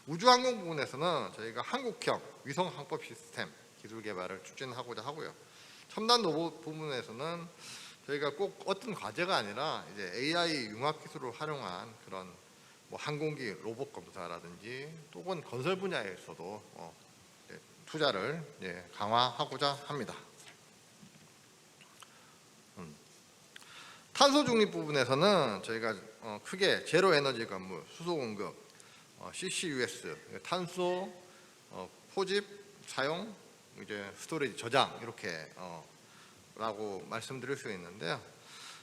우주항공 부분에서는 저희가 한국형 위성 항법 시스템 기술 개발을 추진하고자 하고요. 첨단 로봇 부분에서는 저희가 꼭 어떤 과제가 아니라 이제 AI 융합 기술을 활용한 그런 항공기 로봇 검사라든지 또는 건설 분야에서도 투자를 강화하고자 합니다. 탄소 중립 부분에서는 저희가 크게 제로 에너지 건물, 수소 공급, CCUS, 탄소 포집, 사용, 이제 스토리지 저장 이렇게 라고 말씀드릴 수 있는데요.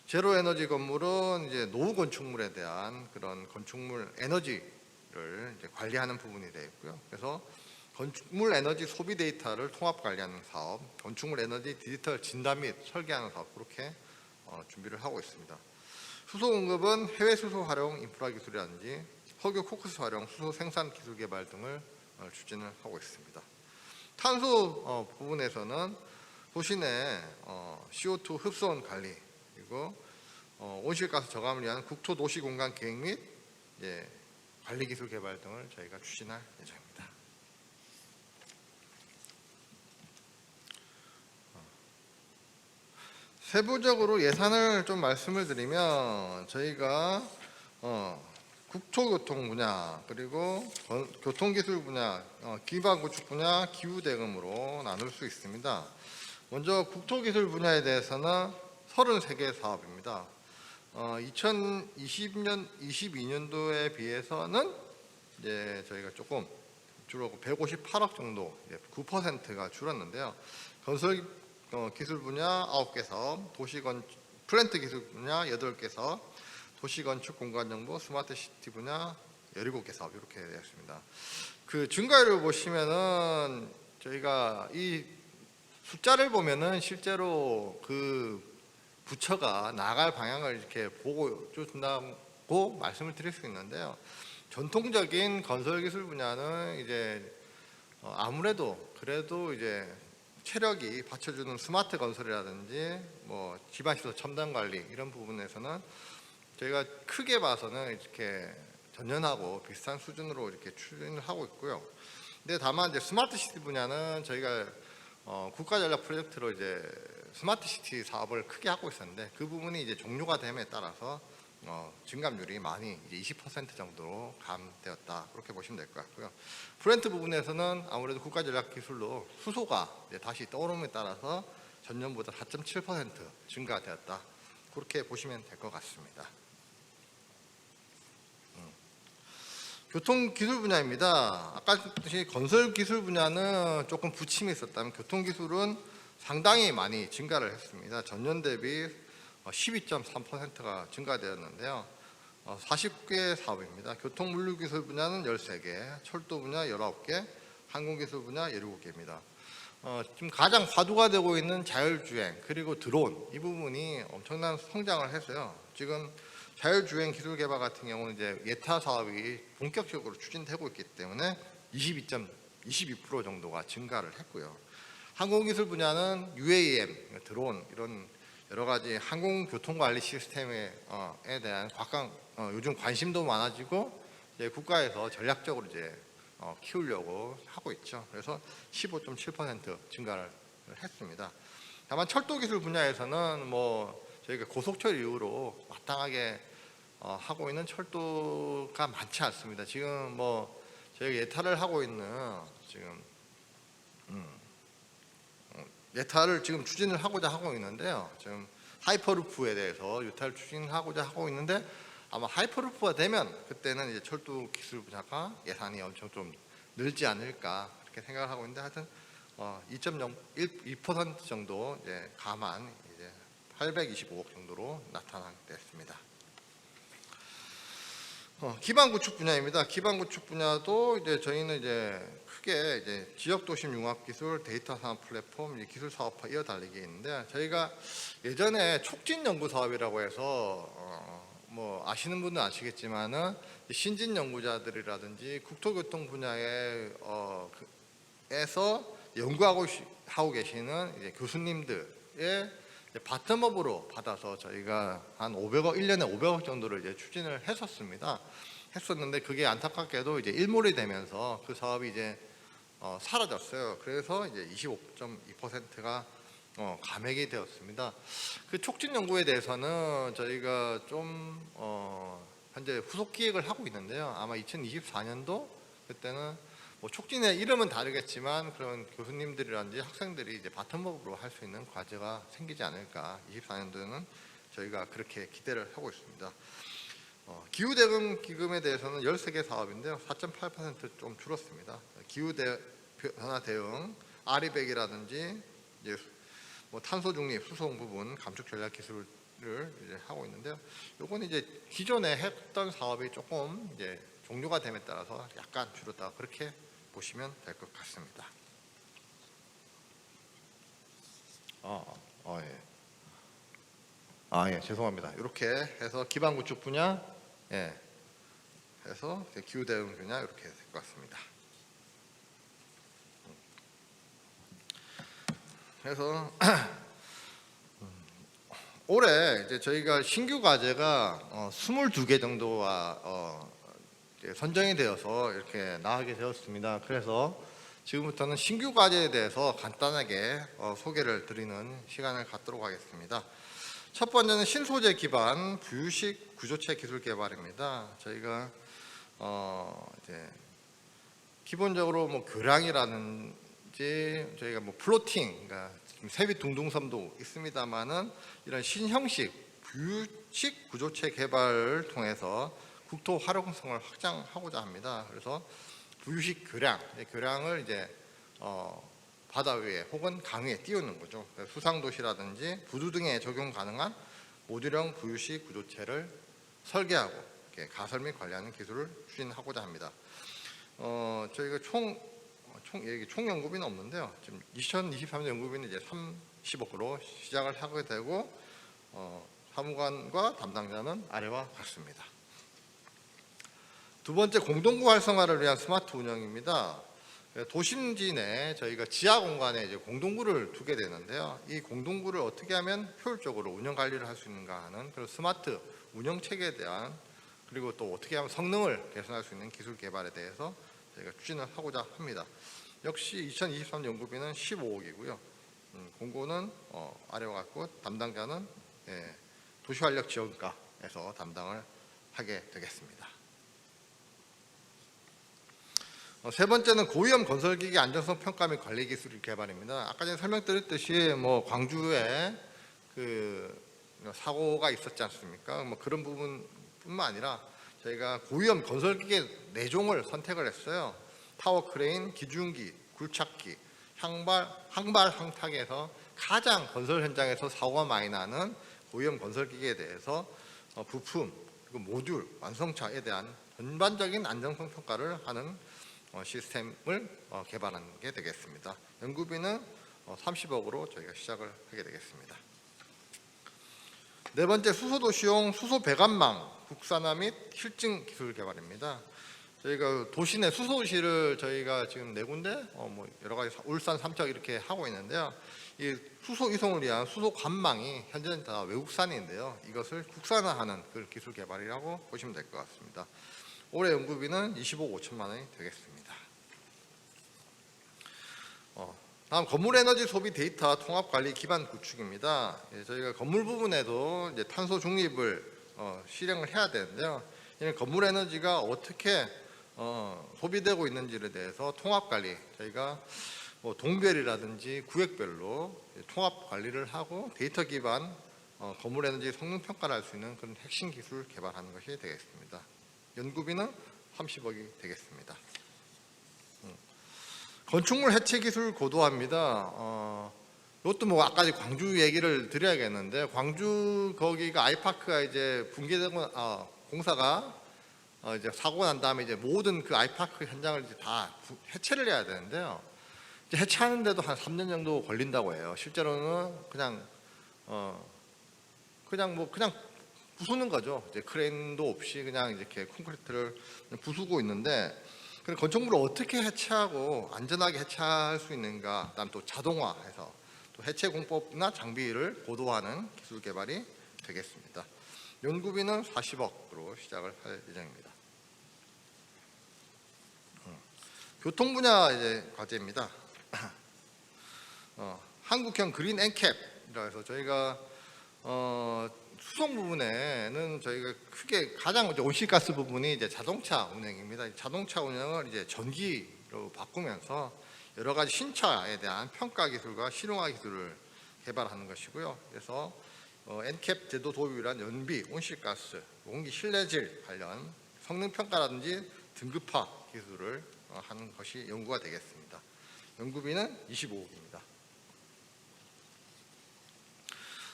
제로 에너지 건물은 이제 노후 건축물에 대한 그런 건축물 에너지를 이제 관리하는 부분이 되어 있고요. 그래서 건축물 에너지 소비 데이터를 통합 관리하는 사업, 건축물 에너지 디지털 진단 및 설계하는 사업, 그렇게 준비를 하고 있습니다. 수소 공급은 해외 수소 활용 인프라 기술이라든지 석유 코크스 활용 수소 생산 기술 개발 등을 추진을 하고 있습니다. 탄소 부분에서는 도시 내 CO2 흡수원 관리, 그리고 온실가스 저감을 위한 국토 도시 공간 계획 및 관리 기술 개발 등을 저희가 추진할 예정입니다. 세부적으로 예산을 좀 말씀을 드리면 저희가 국토교통 분야, 그리고 교통기술 분야, 기반구축 분야, 기후대금으로 나눌 수 있습니다. 먼저 국토기술 분야에 대해서는 33개 사업입니다. 2022년도에 비해서는 이제 저희가 조금 줄었고 158억 정도, 9%가 줄었는데요. 건설 기술 분야 9개 사업, 플랜트 기술 분야 8개 사업, 도시건축 공간정보 스마트 시티 분야 17개 사업 이렇게 되었습니다. 그 증가율을 보시면은 저희가 이 숫자를 보면은 실제로 그 부처가 나갈 방향을 이렇게 보고 준다고 말씀을 드릴 수 있는데요. 전통적인 건설기술 분야는 이제 아무래도 그래도 이제 체력이 받쳐주는 스마트 건설이라든지 집안시설 첨단 관리 이런 부분에서는 저희가 크게 봐서는 이렇게 전년하고 비슷한 수준으로 이렇게 추진을 하고 있고요. 근데 다만 이제 스마트 시티 분야는 저희가 국가 전략 프로젝트로 이제 스마트 시티 사업을 크게 하고 있었는데 그 부분이 이제 종료가 됨에 따라서 증감률이 많이 이제 20% 정도로 감되었다, 그렇게 보시면 될 것 같고요. 플랜트 부분에서는 아무래도 국가 전략 기술로 수소가 이제 다시 떠오름에 따라서 전년보다 4.7% 증가되었다, 그렇게 보시면 될 것 같습니다. 교통기술 분야입니다. 아까 했듯이 건설기술 분야는 조금 부침이 있었다면 교통기술은 상당히 많이 증가를 했습니다. 전년 대비 12.3%가 증가되었는데요. 40개 사업입니다. 교통물류기술 분야는 13개, 철도 분야 19개, 항공기술 분야 17개입니다. 지금 가장 화두가 되고 있는 자율주행 그리고 드론 이 부분이 엄청난 성장을 했어요. 지금 자율주행 기술 개발 같은 경우는 이제 예타 사업이 본격적으로 추진되고 있기 때문에 22% 정도가 증가를 했고요. 항공기술 분야는 UAM, 드론 이런 여러 가지 항공교통관리 시스템에 대한 요즘 관심도 많아지고 이제 국가에서 전략적으로 이제 키우려고 하고 있죠. 그래서 15.7% 증가를 했습니다. 다만 철도기술 분야에서는 뭐 저희가 고속철 이후로 마땅하게 하고 있는 철도가 많지 않습니다. 지금 뭐 저희가 예타를 하고 있는 지금 예타를 지금 추진을 하고자 하고 있는데요. 지금 하이퍼루프에 대해서 예타를 추진하고자 하고 있는데 아마 하이퍼루프가 되면 그때는 이제 철도 기술 분야가 예산이 엄청 좀 늘지 않을까 그렇게 생각을 하고 있는데 하여튼 2.2% 정도 이제 감안 이제 825억 정도로 나타나게 됐습니다. 기반 구축 분야입니다. 기반 구축 분야도 이제 저희는 이제 크게 이제 지역 도심 융합 기술, 데이터 산업 플랫폼, 기술 사업화 이어 달리기 있는데 저희가 예전에 촉진 연구 사업이라고 해서 뭐 아시는 분은 아시겠지만은 신진 연구자들이라든지 국토교통 분야에서 연구하고 계시는 이제 교수님들의 바텀업으로 받아서 저희가 한 500억 1년에 500억 정도를 이제 추진을 했었는데 그게 안타깝게도 이제 일몰이 되면서 그 사업이 이제 사라졌어요. 그래서 이제 25.2%가 감액이 되었습니다. 그 촉진 연구에 대해서는 저희가 좀 현재 후속 기획을 하고 있는데요. 아마 2024년도 그때는 뭐 촉진의 이름은 다르겠지만 그런 교수님들이라든지 학생들이 이제 바텀업으로 할 수 있는 과제가 생기지 않을까. 24년도에는 저희가 그렇게 기대를 하고 있습니다. 기후대응 기금에 대해서는 13개 사업인데요. 4.8% 좀 줄었습니다. 기후변화 대응, 아리백이라든지 이제 뭐 탄소 중립, 수송 부분, 감축 전략 기술을 이제 하고 있는데요. 요건 이제 기존에 했던 사업이 조금 이제 종료가 됨에 따라서 약간 줄었다 그렇게 보시면 될 것 같습니다. 예, 죄송합니다. 이렇게 해서 기반 구축 분야, 해서 기후 대응 분야 이렇게 될 것 같습니다. 그래서 올해 이제 저희가 신규 과제가 22개 정도가 선정이 되어서 이렇게 나가게 되었습니다. 그래서 지금부터는 신규 과제에 대해서 간단하게 소개를 드리는 시간을 갖도록 하겠습니다. 첫 번째는 신소재 기반 부유식 구조체 기술 개발입니다. 저희가 이제 기본적으로 뭐 교량이라든지 저희가 뭐 플로팅, 그러니까 지금 세빛 둥둥섬도 있습니다만은 이런 신형식 부유식 구조체 개발을 통해서 국토 활용성을 확장하고자 합니다. 그래서 부유식 교량을 이제 바다 위에 혹은 강 위에 띄우는 거죠. 수상도시라든지 부두 등에 적용 가능한 모듈형 부유식 구조체를 설계하고 가설 및 관리하는 기술을 추진하고자 합니다. 저희가 총 연구비는 없는데요. 지금 2023년 연구비는 이제 30억으로 시작을 하게 되고 사무관과 담당자는 아래와 같습니다. 두 번째, 공동구 활성화를 위한 스마트 운영입니다. 도심지 내 저희가 지하 공간에 이제 공동구를 두게 되는데요. 이 공동구를 어떻게 하면 효율적으로 운영 관리를 할 수 있는가 하는 그런 스마트 운영 체계에 대한 그리고 또 어떻게 하면 성능을 개선할 수 있는 기술 개발에 대해서 저희가 추진을 하고자 합니다. 역시 2023년 연구비는 15억이고요. 공고는 아래와 같고 담당자는 도시활력지원과에서 담당을 하게 되겠습니다. 세 번째는 고위험 건설기기 안전성 평가 및 관리 기술 개발입니다. 아까 전에 설명드렸듯이 뭐 광주에 그 사고가 있었지 않습니까? 뭐 그런 부분뿐만 아니라 저희가 고위험 건설기계 4종을 선택을 했어요. 타워 크레인, 기중기, 굴착기, 항발 항탁에서 가장 건설 현장에서 사고가 많이 나는 고위험 건설기계에 대해서 부품 그리고 모듈 완성차에 대한 전반적인 안정성 평가를 하는 시스템을 개발하는 게 되겠습니다. 연구비는 30억으로 저희가 시작을 하게 되겠습니다. 네 번째, 수소도시용 수소 배관망 국산화 및 실증 기술 개발입니다. 저희가 도시 내 수소도시를 저희가 지금 4군데 뭐 여러 가지 울산, 삼척 이렇게 하고 있는데요. 이 수소 이송을 위한 수소 관망이 현재는 다 외국산인데요. 이것을 국산화하는 그 기술 개발이라고 보시면 될 것 같습니다. 올해 연구비는 25억 5천만 원이 되겠습니다. 다음 건물 에너지 소비 데이터 통합 관리 기반 구축입니다. 저희가 건물 부분에도 이제 탄소 중립을 실행을 해야 되는데요. 이는 건물 에너지가 어떻게 소비되고 있는지에 대해서 통합 관리, 저희가 뭐 동별이라든지 구역별로 통합 관리를 하고 데이터 기반 건물 에너지 성능 평가를 할 수 있는 그런 핵심 기술 개발하는 것이 되겠습니다. 연구비는 30억이 되겠습니다. 건축물 해체 기술 고도화입니다. 이것도 뭐 아까 광주 얘기를 드려야겠는데, 광주 거기가 아이파크가 이제 붕괴되고 공사가 이제 사고가 난 다음에 이제 모든 그 아이파크 현장을 이제 다 해체를 해야 되는데요. 이제 해체하는데도 한 3년 정도 걸린다고 해요. 실제로는 그냥 부수는 거죠. 이제 크레인도 없이 그냥 이렇게 콘크리트를 부수고 있는데, 그 건축물을 어떻게 해체하고 안전하게 해체할 수 있는가, 그다음 또 자동화해서 또 해체 공법이나 장비를 고도화하는 기술 개발이 되겠습니다. 연구비는 40억으로 시작을 할 예정입니다. 교통 분야 이제 과제입니다. 한국형 그린 엔캡이라 해서 저희가 수송 부분에는 저희가 크게 가장 이제 온실가스 부분이 이제 자동차 운행입니다. 자동차 운행을 이제 전기로 바꾸면서 여러 가지 신차에 대한 평가 기술과 실용화 기술을 개발하는 것이고요. 그래서 엔캡 제도 도입이란 연비, 온실가스, 공기 실내질 관련 성능 평가라든지 등급화 기술을 하는 것이 연구가 되겠습니다. 연구비는 25억입니다.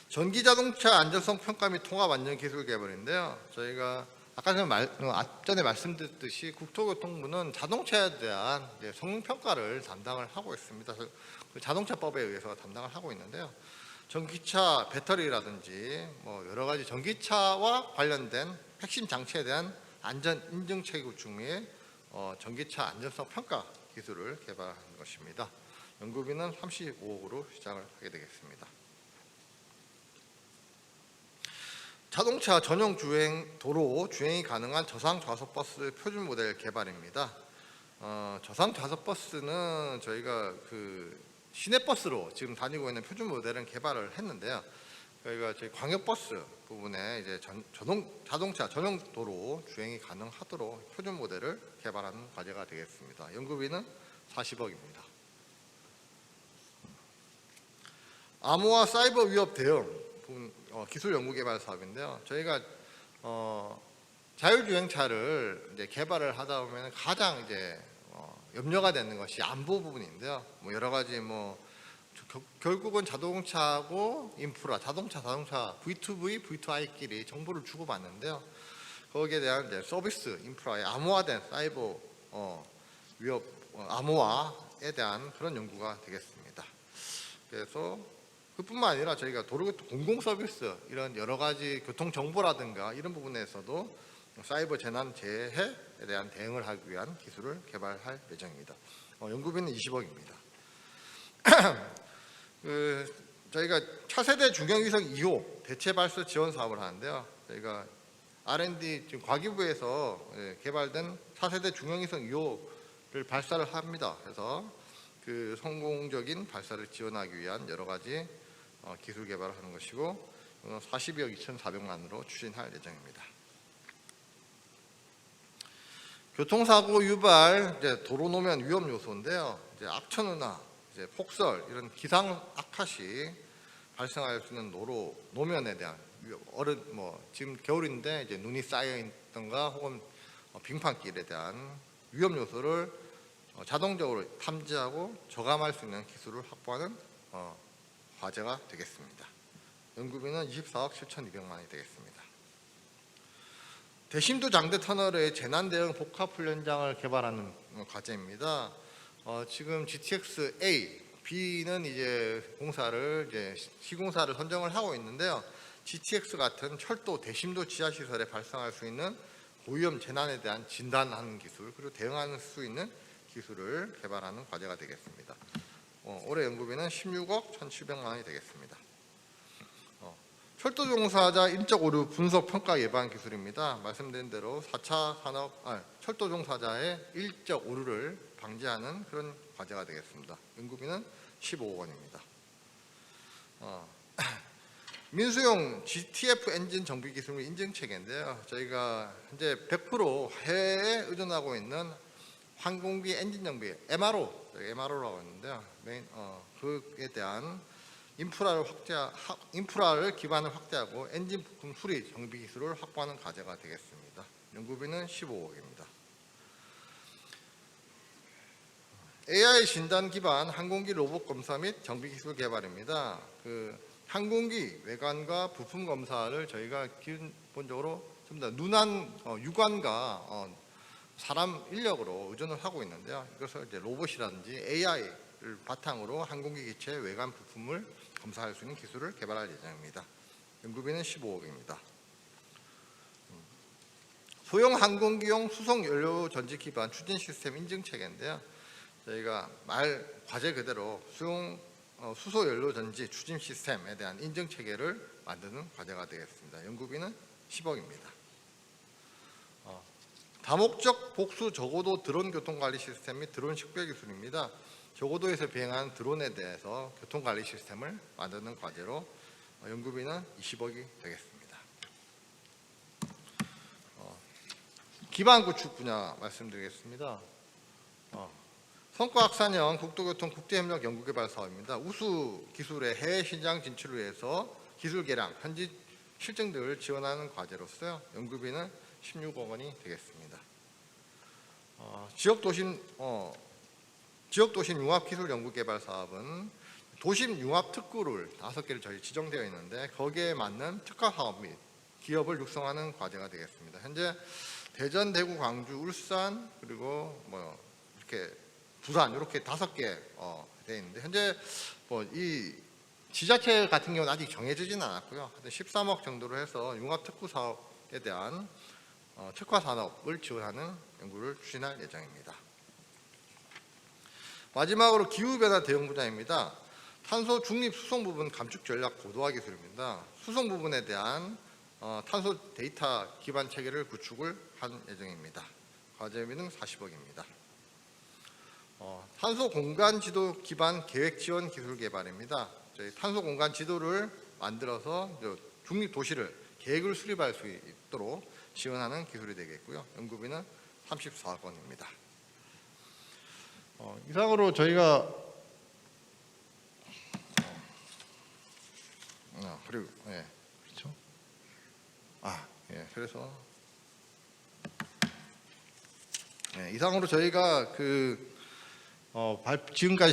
전기자동차 안전성 평가 및 통합 안전 기술 개발인데요. 저희가 아까 전에 말씀드렸듯이 국토교통부는 자동차에 대한 성능 평가를 담당을 하고 있습니다. 그 자동차법에 의해서 담당을 하고 있는데요. 전기차 배터리라든지 뭐 여러 가지 전기차와 관련된 핵심 장치에 대한 안전 인증 체계 구축 및 전기차 안전성 평가 기술을 개발하는 것입니다. 연구비는 35억으로 시작을 하게 되겠습니다. 자동차 전용 도로 주행이 가능한 저상 좌석 버스 표준 모델 개발입니다. 저상 좌석 버스는 저희가 그 시내버스로 지금 다니고 있는 표준 모델은 개발을 했는데요. 저희가 저희 광역버스 부분에 이제 자동차 전용 도로 주행이 가능하도록 표준 모델을 개발하는 과제가 되겠습니다. 연구비는 40억입니다. 암호화 사이버 위협 대응 부분 기술 연구 개발 사업인데요. 저희가 자율주행차를 이제 개발을 하다 보면 가장 이제 염려가 되는 것이 안보 부분인데요. 뭐 여러 가지 뭐 결국은 자동차하고 인프라, 자동차 V2V, V2I끼리 정보를 주고받는데요. 거기에 대한 이제 서비스 인프라의 암호화된 사이버 위협 암호화에 대한 그런 연구가 되겠습니다. 그래서 그뿐만 아니라 저희가 도로교통 공공 서비스 이런 여러 가지 교통 정보라든가 이런 부분에서도 사이버 재난 재해에 대한 대응을 하기 위한 기술을 개발할 예정입니다. 연구비는 20억입니다. 저희가 차세대 중형위성 2호 대체 발사 지원 사업을 하는데요. 저희가 R&D 지금 과기부에서 개발된 차세대 중형위성 2호를 발사를 합니다. 그래서 그 성공적인 발사를 지원하기 위한 여러 가지 기술 개발을 하는 것이고 42억 2,400만으로 추진할 예정입니다. 교통사고 유발 이제 도로 노면 위험 요소인데요. 이제 악천후나 이제 폭설 이런 기상 악화 시 발생할 수 있는 노면에 대한 지금 겨울인데 이제 눈이 쌓여 있던가 혹은 빙판길에 대한 위험 요소를 자동적으로 탐지하고 저감할 수 있는 기술을 확보하는 과제가 되겠습니다. 연구비는 24억 7,200만 원이 되겠습니다. 대심도 장대 터널의 재난 대응 복합 훈련장을 개발하는 과제입니다. 지금 GTX A, B는 이제 시공사를 선정을 하고 있는데요. GTX 같은 철도 대심도 지하 시설에 발생할 수 있는 고위험 재난에 대한 진단하는 기술 그리고 대응할 수 있는 기술을 개발하는 과제가 되겠습니다. 올해 연구비는 16억 1,700만 원이 되겠습니다. 철도 종사자 인적 오류 분석 평가 예방 기술입니다. 말씀드린 대로 4차 철도 종사자의 인적 오류를 방지하는 그런 과제가 되겠습니다. 연구비는 15억 원입니다. 민수용 GTF 엔진 정비 기술 인증 체계인데요. 저희가 현재 100% 해외에 의존하고 있는 항공기 엔진 정비 MRO라고 하는데요. 그에 대한 인프라를 기반을 확대하고 엔진 부품 수리 정비 기술을 확보하는 과제가 되겠습니다. 연구비는 15억입니다. AI 진단 기반 항공기 로봇 검사 및 정비 기술 개발입니다. 항공기 외관과 부품 검사를 저희가 기본적으로 좀 더 육안과 사람 인력으로 의존을 하고 있는데요. 이것을 이제 로봇이라든지 AI를 바탕으로 항공기 기체 외관 부품을 검사할 수 있는 기술을 개발할 예정입니다. 연구비는 15억입니다. 소형 항공기용 수송 연료 전지 기반 추진 시스템 인증 체계인데요. 저희가 과제 그대로 수소 연료 전지 추진 시스템에 대한 인증 체계를 만드는 과제가 되겠습니다. 연구비는 10억입니다. 다목적 복수 저고도 드론 교통관리 시스템 및 드론 식별 기술입니다. 저고도에서 비행하는 드론에 대해서 교통관리 시스템을 만드는 과제로 연구비는 20억이 되겠습니다. 기반 구축 분야 말씀드리겠습니다. 성과학산형 국도교통 국제협력 연구개발 사업입니다. 우수 기술의 해외 시장 진출을 위해서 기술 개량, 현지 실증 등을 지원하는 과제로서요. 연구비는 16억 원이 되겠습니다. 지역도심 융합기술 연구개발 사업은 도심 융합 특구를 5개를 저희 지정되어 있는데 거기에 맞는 특화 사업 및 기업을 육성하는 과제가 되겠습니다. 현재 대전, 대구, 광주, 울산 그리고 이렇게 부산 이렇게 5개 되어 있는데 현재 이 지자체 같은 경우는 아직 정해지지는 않았고요. 13억 정도로 해서 융합 특구 사업에 대한 특화 산업을 지원하는 연구를 추진할 예정입니다. 마지막으로 기후변화 대응 분야입니다. 탄소 중립 수송 부분 감축 전략 고도화 기술입니다. 수송 부분에 대한 탄소 데이터 기반 체계를 구축을 한 예정입니다. 과제비는 40억입니다. 탄소 공간 지도 기반 계획 지원 기술 개발입니다. 저희 탄소 공간 지도를 만들어서 중립 도시를 계획을 수립할 수 있도록 지원하는 기술이 되겠고요. 연구비는 34억 원입니다. 이상으로 저희가 그리고 그렇죠. 그래서 이상으로 저희가 지금까지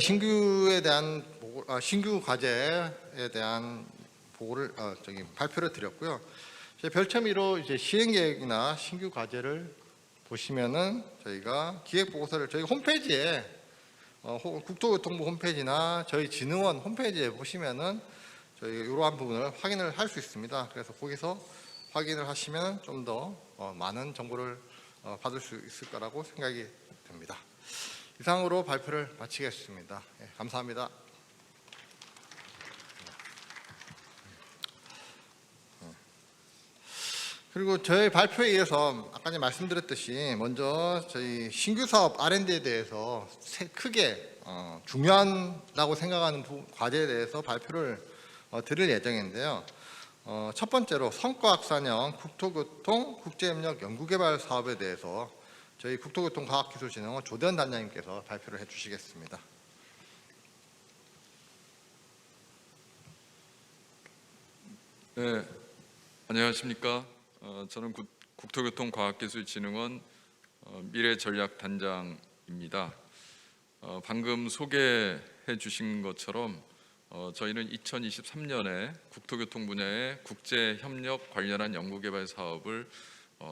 신규 과제에 대한 발표를 드렸고요. 별첨의로 이제 시행 계획이나 신규 과제를 보시면은 저희가 기획 보고서를 저희 홈페이지에 국토교통부 홈페이지나 저희 진흥원 홈페이지에 보시면은 저희 이러한 부분을 확인을 할 수 있습니다. 그래서 거기서 확인을 하시면 좀 더 많은 정보를 받을 수 있을 거라고 생각이 됩니다. 이상으로 발표를 마치겠습니다. 감사합니다. 그리고 저희 발표에 의해서 아까 말씀드렸듯이 먼저 저희 신규 사업 R&D에 대해서 크게 중요하다고 생각하는 과제에 대해서 발표를 드릴 예정인데요. 첫 번째로 성과학산형 국토교통 국제협력 연구개발 사업에 대해서 저희 국토교통과학기술진흥원 조대현 단장님께서 발표를 해주시겠습니다. 네, 안녕하십니까? 저는 국토교통과학기술진흥원 미래전략단장입니다. 방금 소개해 주신 것처럼 저희는 2023년에 국토교통 분야의 국제협력 관련한 연구개발 사업을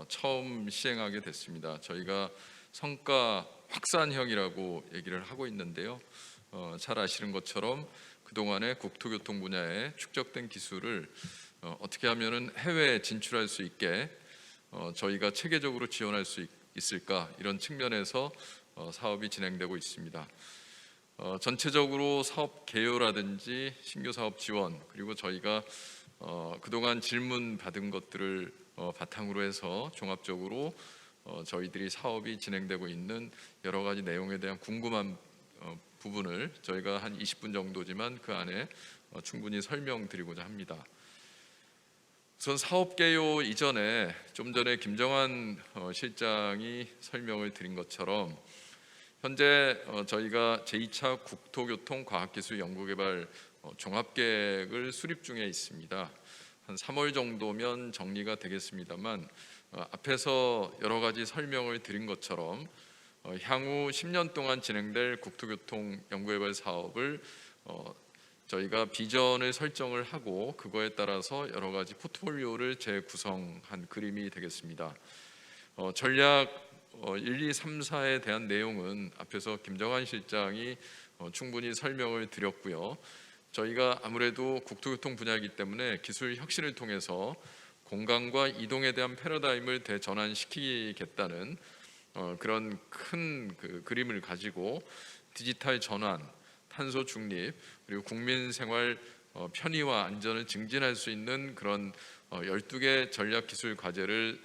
처음 시행하게 됐습니다. 저희가 성과 확산형이라고 얘기를 하고 있는데요. 잘 아시는 것처럼 그동안의 국토교통 분야에 축적된 기술을 어떻게 하면은 해외에 진출할 수 있게 저희가 체계적으로 지원할 수 있을까, 이런 측면에서 사업이 진행되고 있습니다. 전체적으로 사업 개요라든지 신규 사업 지원, 그리고 저희가 그동안 질문 받은 것들을 바탕으로 해서 종합적으로 저희들이 사업이 진행되고 있는 여러 가지 내용에 대한 궁금한 부분을 저희가 한 20분 정도지만 그 안에 충분히 설명드리고자 합니다. 우선 사업 개요 이전에 좀 전에 김정환 실장이 설명을 드린 것처럼 현재 저희가 제2차 국토교통 과학기술 연구개발 종합계획을 수립 중에 있습니다. 한 3월 정도면 정리가 되겠습니다만 앞에서 여러 가지 설명을 드린 것처럼 향후 10년 동안 진행될 국토교통 연구개발 사업을 저희가 비전을 설정을 하고 그거에 따라서 여러 가지 포트폴리오를 재구성한 그림이 되겠습니다. 전략 1, 2, 3, 4에 대한 내용은 앞에서 김정환 실장이 충분히 설명을 드렸고요. 저희가 아무래도 국토교통 분야이기 때문에 기술 혁신을 통해서 공간과 이동에 대한 패러다임을 대전환시키겠다는 그런 큰 그림을 가지고 디지털 전환, 탄소 중립, 그리고 국민 생활 편의와 안전을 증진할 수 있는 그런 12개 전략 기술 과제를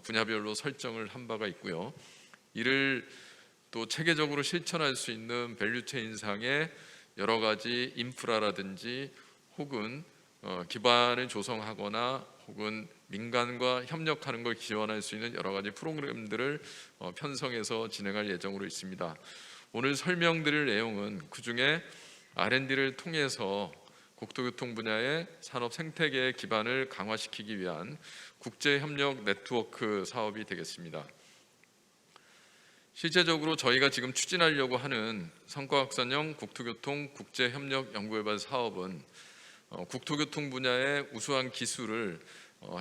분야별로 설정을 한 바가 있고요. 이를 또 체계적으로 실천할 수 있는 밸류체인상의 여러 가지 인프라라든지 혹은 기반을 조성하거나 혹은 민간과 협력하는 걸 지원할 수 있는 여러 가지 프로그램들을 편성해서 진행할 예정으로 있습니다. 오늘 설명드릴 내용은 그중에 R&D를 통해서 국토교통 분야의 산업 생태계의 기반을 강화시키기 위한 국제협력 네트워크 사업이 되겠습니다. 실제적으로 저희가 지금 추진하려고 하는 성과확산형 국토교통 국제협력 연구개발 사업은 국토교통 분야의 우수한 기술을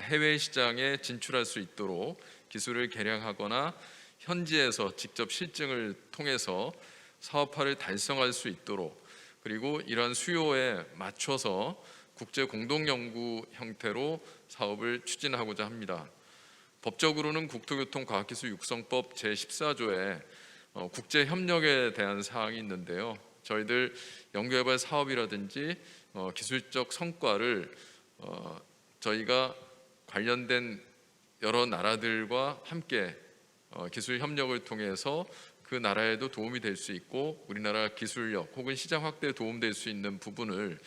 해외 시장에 진출할 수 있도록 기술을 개량하거나 현지에서 직접 실증을 통해서 사업화를 달성할 수 있도록, 그리고 이러한 수요에 맞춰서 국제 공동 연구 형태로 사업을 추진하고자 합니다. 법적으로는 국토교통과학기술 육성법 제14조에 국제 협력에 대한 사항이 있는데요. 저희들 연구개발 사업이라든지 기술적 성과를 저희가 관련된 여러 나라들과 함께 기술 협력을 통해서 그 나라에도 도움이 될 수 있고 우리나라 기술력 혹은 시장 확대에 도움될 수 있는 부분을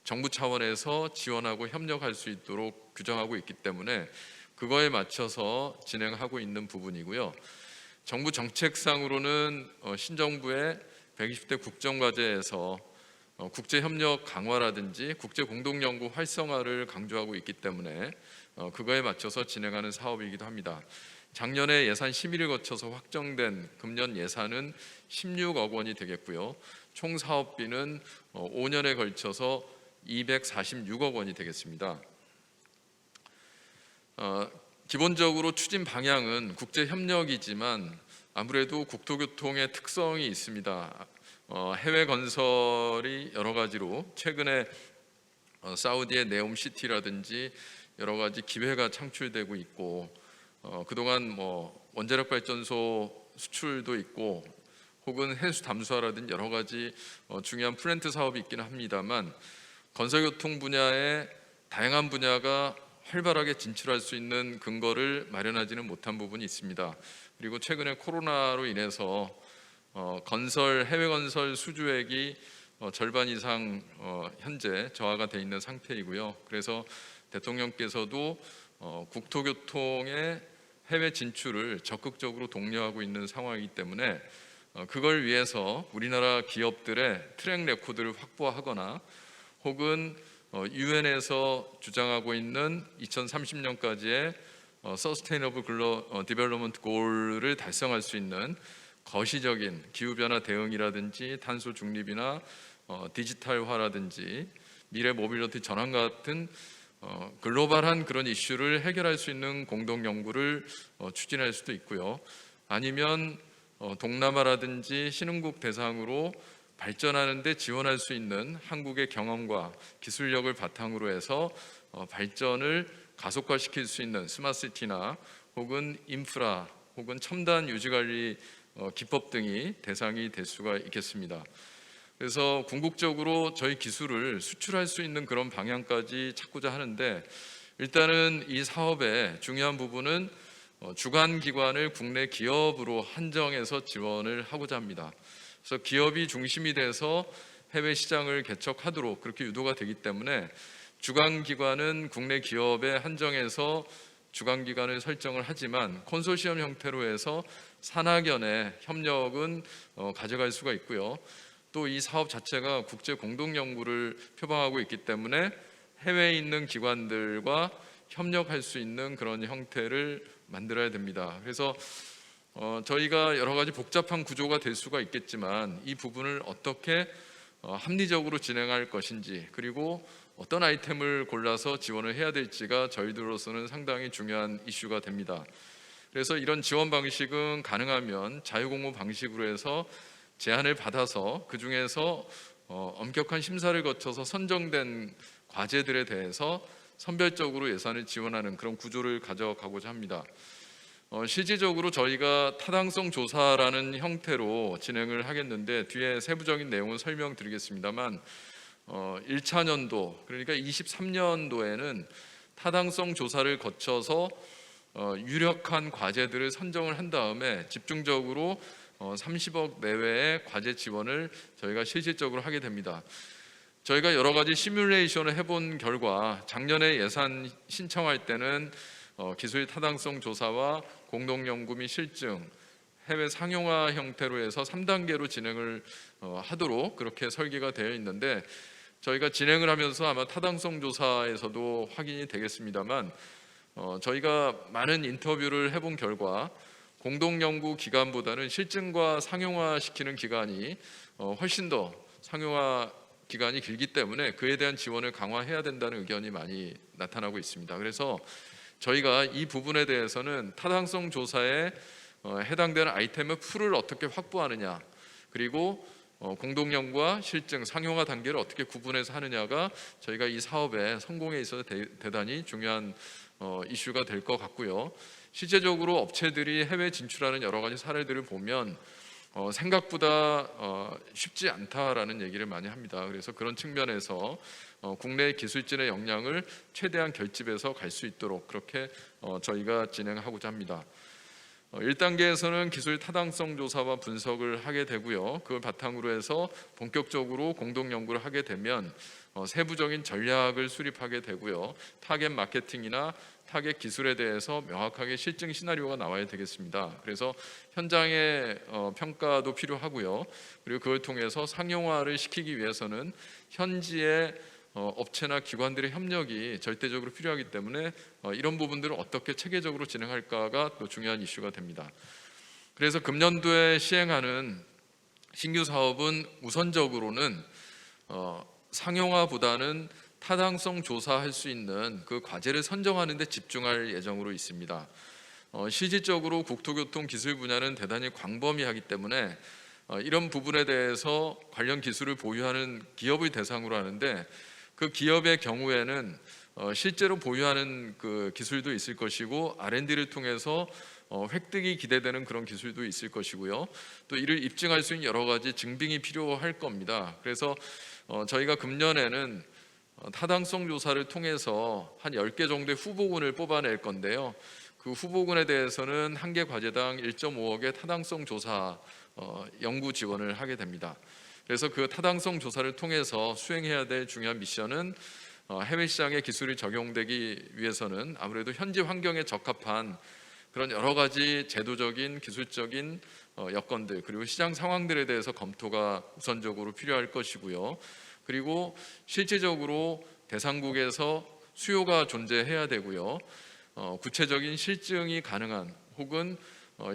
정부 차원에서 지원하고 협력할 수 있도록 규정하고 있기 때문에 그거에 맞춰서 진행하고 있는 부분이고요. 정부 정책상으로는 신정부의 120대 국정과제에서 국제협력 강화라든지 국제공동연구 활성화를 강조하고 있기 때문에 그거에 맞춰서 진행하는 사업이기도 합니다. 작년에 예산 심의를 거쳐서 확정된 금년 예산은 16억 원이 되겠고요. 총 사업비는 5년에 걸쳐서 246억 원이 되겠습니다. 기본적으로 추진 방향은 국제협력이지만 아무래도 국토교통의 특성이 있습니다. 해외 건설이 여러 가지로 최근에 사우디의 네옴시티라든지 여러 가지 기회가 창출되고 있고 그동안 원자력 발전소 수출도 있고 혹은 해수 담수화라든지 여러 가지 중요한 플랜트 사업이 있기는 합니다만 건설교통 분야의 다양한 분야가 활발하게 진출할 수 있는 근거를 마련하지는 못한 부분이 있습니다. 그리고 최근에 코로나로 인해서 해외 건설 수주액이 절반 이상 현재 저하가 돼 있는 상태이고요. 그래서 대통령께서도 국토교통의 해외 진출을 적극적으로 독려하고 있는 상황이기 때문에 그걸 위해서 우리나라 기업들의 트랙 레코드를 확보하거나 혹은 유엔에서 주장하고 있는 2030년까지의 서스테이너블 디벨롭먼트 골을 달성할 수 있는 거시적인 기후변화 대응이라든지 탄소 중립이나 디지털화라든지 미래 모빌리티 전환 같은 글로벌한 그런 이슈를 해결할 수 있는 공동 연구를 추진할 수도 있고요. 아니면 동남아라든지 신흥국 대상으로 발전하는 데 지원할 수 있는 한국의 경험과 기술력을 바탕으로 해서 발전을 가속화시킬 수 있는 스마트시티나 혹은 인프라 혹은 첨단 유지관리 기법 등이 대상이 될 수가 있겠습니다. 그래서 궁극적으로 저희 기술을 수출할 수 있는 그런 방향까지 찾고자 하는데, 일단은 이 사업의 중요한 부분은 주관 기관을 국내 기업으로 한정해서 지원을 하고자 합니다. 그래서 기업이 중심이 돼서 해외 시장을 개척하도록 그렇게 유도가 되기 때문에 주관 기관은 국내 기업에 한정해서 주관 기관을 설정을 하지만 컨소시엄 형태로 해서 산학연의 협력은 가져갈 수가 있고요. 또 이 사업 자체가 국제 공동 연구를 표방하고 있기 때문에 해외에 있는 기관들과 협력할 수 있는 그런 형태를 만들어야 됩니다. 그래서 저희가 여러 가지 복잡한 구조가 될 수가 있겠지만 이 부분을 어떻게 합리적으로 진행할 것인지, 그리고 어떤 아이템을 골라서 지원을 해야 될지가 저희들로서는 상당히 중요한 이슈가 됩니다. 그래서 이런 지원 방식은 가능하면 자유공모 방식으로 해서 제안을 받아서 그 중에서 엄격한 심사를 거쳐서 선정된 과제들에 대해서 선별적으로 예산을 지원하는 그런 구조를 가져가고자 합니다. 실질적으로 저희가 타당성 조사라는 형태로 진행을 하겠는데 뒤에 세부적인 내용은 설명드리겠습니다만 1차 년도, 그러니까 23년도에는 타당성 조사를 거쳐서 유력한 과제들을 선정을 한 다음에 집중적으로 30억 내외의 과제 지원을 저희가 실질적으로 하게 됩니다. 저희가 여러 가지 시뮬레이션을 해본 결과 작년에 예산 신청할 때는 기술 타당성 조사와 공동연구 및 실증, 해외 상용화 형태로 해서 3단계로 진행을 하도록 그렇게 설계가 되어 있는데, 저희가 진행을 하면서 아마 타당성 조사에서도 확인이 되겠습니다만 저희가 많은 인터뷰를 해본 결과 공동연구 기간보다는 실증과 상용화시키는 기간이 훨씬 더 상용화 기간이 길기 때문에 그에 대한 지원을 강화해야 된다는 의견이 많이 나타나고 있습니다. 그래서 저희가 이 부분에 대해서는 타당성 조사에 해당되는 아이템의 풀을 어떻게 확보하느냐, 그리고 공동연구와 실증, 상용화 단계를 어떻게 구분해서 하느냐가 저희가 이 사업의 성공에 있어서 대단히 중요한 이슈가 될 것 같고요. 실제적으로 업체들이 해외 진출하는 여러 가지 사례들을 보면 생각보다 쉽지 않다라는 얘기를 많이 합니다. 그래서 그런 측면에서 국내 기술진의 역량을 최대한 결집해서 갈 수 있도록 그렇게 저희가 진행하고자 합니다. 1단계에서는 기술 타당성 조사와 분석을 하게 되고요. 그걸 바탕으로 해서 본격적으로 공동 연구를 하게 되면 세부적인 전략을 수립하게 되고요. 타겟 마케팅이나 타겟 기술에 대해서 명확하게 실증 시나리오가 나와야 되겠습니다. 그래서 현장의 평가도 필요하고요. 그리고 그걸 통해서 상용화를 시키기 위해서는 현지의 업체나 기관들의 협력이 절대적으로 필요하기 때문에 이런 부분들을 어떻게 체계적으로 진행할까가 또 중요한 이슈가 됩니다. 그래서 금년도에 시행하는 신규 사업은 우선적으로는 상용화보다는 타당성 조사할 수 있는 그 과제를 선정하는 데 집중할 예정으로 있습니다. 실질적으로 국토교통 기술 분야는 대단히 광범위하기 때문에 이런 부분에 대해서 관련 기술을 보유하는 기업을 대상으로 하는데, 그 기업의 경우에는 실제로 보유하는 그 기술도 있을 것이고 R&D를 통해서 획득이 기대되는 그런 기술도 있을 것이고요. 또 이를 입증할 수 있는 여러 가지 증빙이 필요할 겁니다. 그래서 저희가 금년에는 타당성 조사를 통해서 한 10개 정도의 후보군을 뽑아낼 건데요. 그 후보군에 대해서는 한 개 과제당 1.5억의 타당성 조사 연구 지원을 하게 됩니다. 그래서 그 타당성 조사를 통해서 수행해야 될 중요한 미션은 해외 시장에 기술이 적용되기 위해서는 아무래도 현지 환경에 적합한 그런 여러 가지 제도적인 기술적인 여건들, 그리고 시장 상황들에 대해서 검토가 우선적으로 필요할 것이고요. 그리고 실질적으로 대상국에서 수요가 존재해야 되고요. 구체적인 실증이 가능한 혹은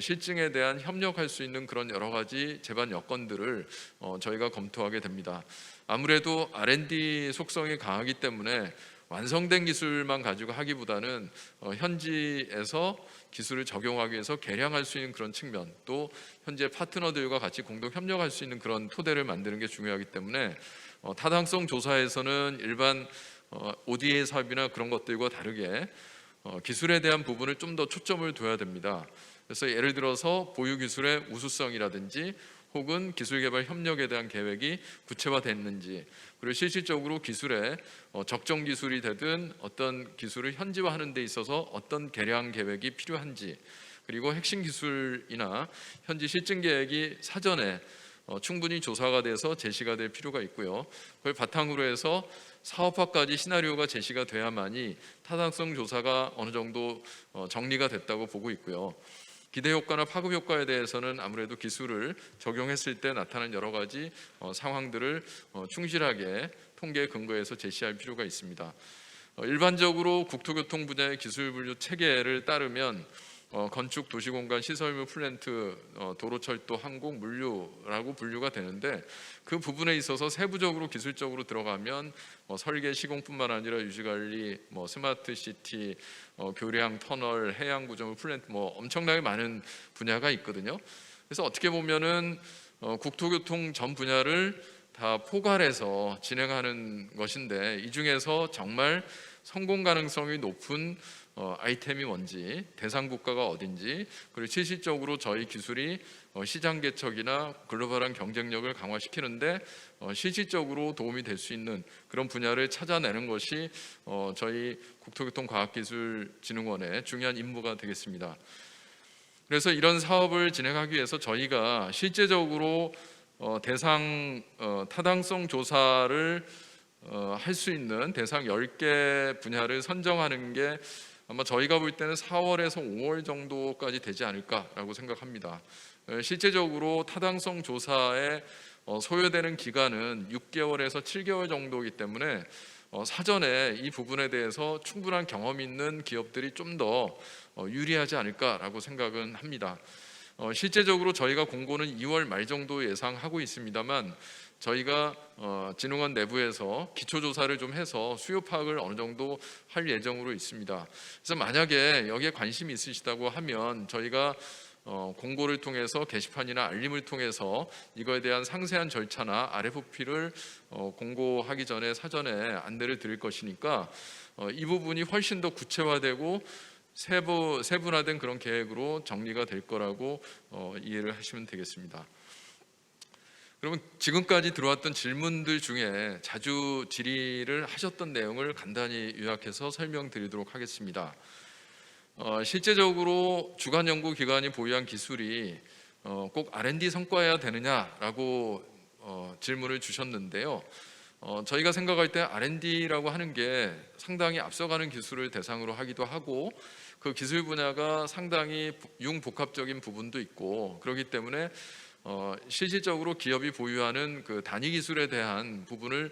실증에 대한 협력할 수 있는 그런 여러 가지 제반 여건들을 저희가 검토하게 됩니다. 아무래도 R&D 속성이 강하기 때문에 완성된 기술만 가지고 하기보다는 현지에서 기술을 적용하기 위해서 개량할 수 있는 그런 측면, 또 현재 파트너들과 같이 공동 협력할 수 있는 그런 토대를 만드는 게 중요하기 때문에 타당성 조사에서는 일반 ODA 사업이나 그런 것들과 다르게 기술에 대한 부분을 좀 더 초점을 둬야 됩니다. 그래서 예를 들어서 보유 기술의 우수성이라든지 혹은 기술 개발 협력에 대한 계획이 구체화됐는지, 그리고 실질적으로 기술에 적정 기술이 되든 어떤 기술을 현지화하는 데 있어서 어떤 개량 계획이 필요한지, 그리고 핵심 기술이나 현지 실증 계획이 사전에 충분히 조사가 돼서 제시가 될 필요가 있고요. 그걸 바탕으로 해서 사업화까지 시나리오가 제시가 돼야만이 타당성 조사가 어느 정도 정리가 됐다고 보고 있고요. 기대 효과나 파급 효과에 대해서는 아무래도 기술을 적용했을 때 나타난 여러 가지 상황들을 충실하게 통계에 근거해서 제시할 필요가 있습니다. 일반적으로 국토교통 분야의 기술 분류 체계를 따르면 건축, 도시공간, 시설물, 플랜트, 도로철도, 항공, 물류라고 분류가 되는데, 그 부분에 있어서 세부적으로 기술적으로 들어가면 설계, 시공뿐만 아니라 유지관리, 스마트 시티, 교량, 터널, 해양 구조물, 플랜트, 엄청나게 많은 분야가 있거든요. 그래서 어떻게 보면은 국토교통 전 분야를 다 포괄해서 진행하는 것인데, 이 중에서 정말 성공 가능성이 높은 아이템이 뭔지, 대상 국가가 어딘지, 그리고 실질적으로 저희 기술이 시장 개척이나 글로벌한 경쟁력을 강화시키는데 실질적으로 도움이 될 수 있는 그런 분야를 찾아내는 것이 저희 국토교통과학기술진흥원의 중요한 임무가 되겠습니다. 그래서 이런 사업을 진행하기 위해서 저희가 실제적으로 대상 타당성 조사를 할 수 있는 대상 10개 분야를 선정하는 게 아마 저희가 볼 때는 4월에서 5월 정도까지 되지 않을까라고 생각합니다. 실제적으로 타당성 조사에 소요되는 기간은 6개월에서 7개월 정도이기 때문에 사전에 이 부분에 대해서 충분한 경험 있는 기업들이 좀 더 유리하지 않을까라고 생각은 합니다. 실제적으로 저희가 공고는 2월 말 정도 예상하고 있습니다만, 저희가 진흥원 내부에서 기초조사를 좀 해서 수요 파악을 어느 정도 할 예정으로 있습니다. 그래서 만약에 여기에 관심이 있으시다고 하면 저희가 공고를 통해서 게시판이나 알림을 통해서 이거에 대한 상세한 절차나 RFP를 공고하기 전에 사전에 안내를 드릴 것이니까 이 부분이 훨씬 더 구체화되고 세분화된 그런 계획으로 정리가 될 거라고 이해를 하시면 되겠습니다. 그러면 지금까지 들어왔던 질문들 중에 자주 질의를 하셨던 내용을 간단히 요약해서 설명드리도록 하겠습니다. 실제적으로 주간 연구 기관이 보유한 기술이 꼭 R&D 성과여야 되느냐라고 질문을 주셨는데요. 저희가 생각할 때 R&D라고 하는 게 상당히 앞서가는 기술을 대상으로 하기도 하고, 그 기술 분야가 상당히 융복합적인 부분도 있고, 그렇기 때문에 실질적으로 기업이 보유하는 그 단위 기술에 대한 부분을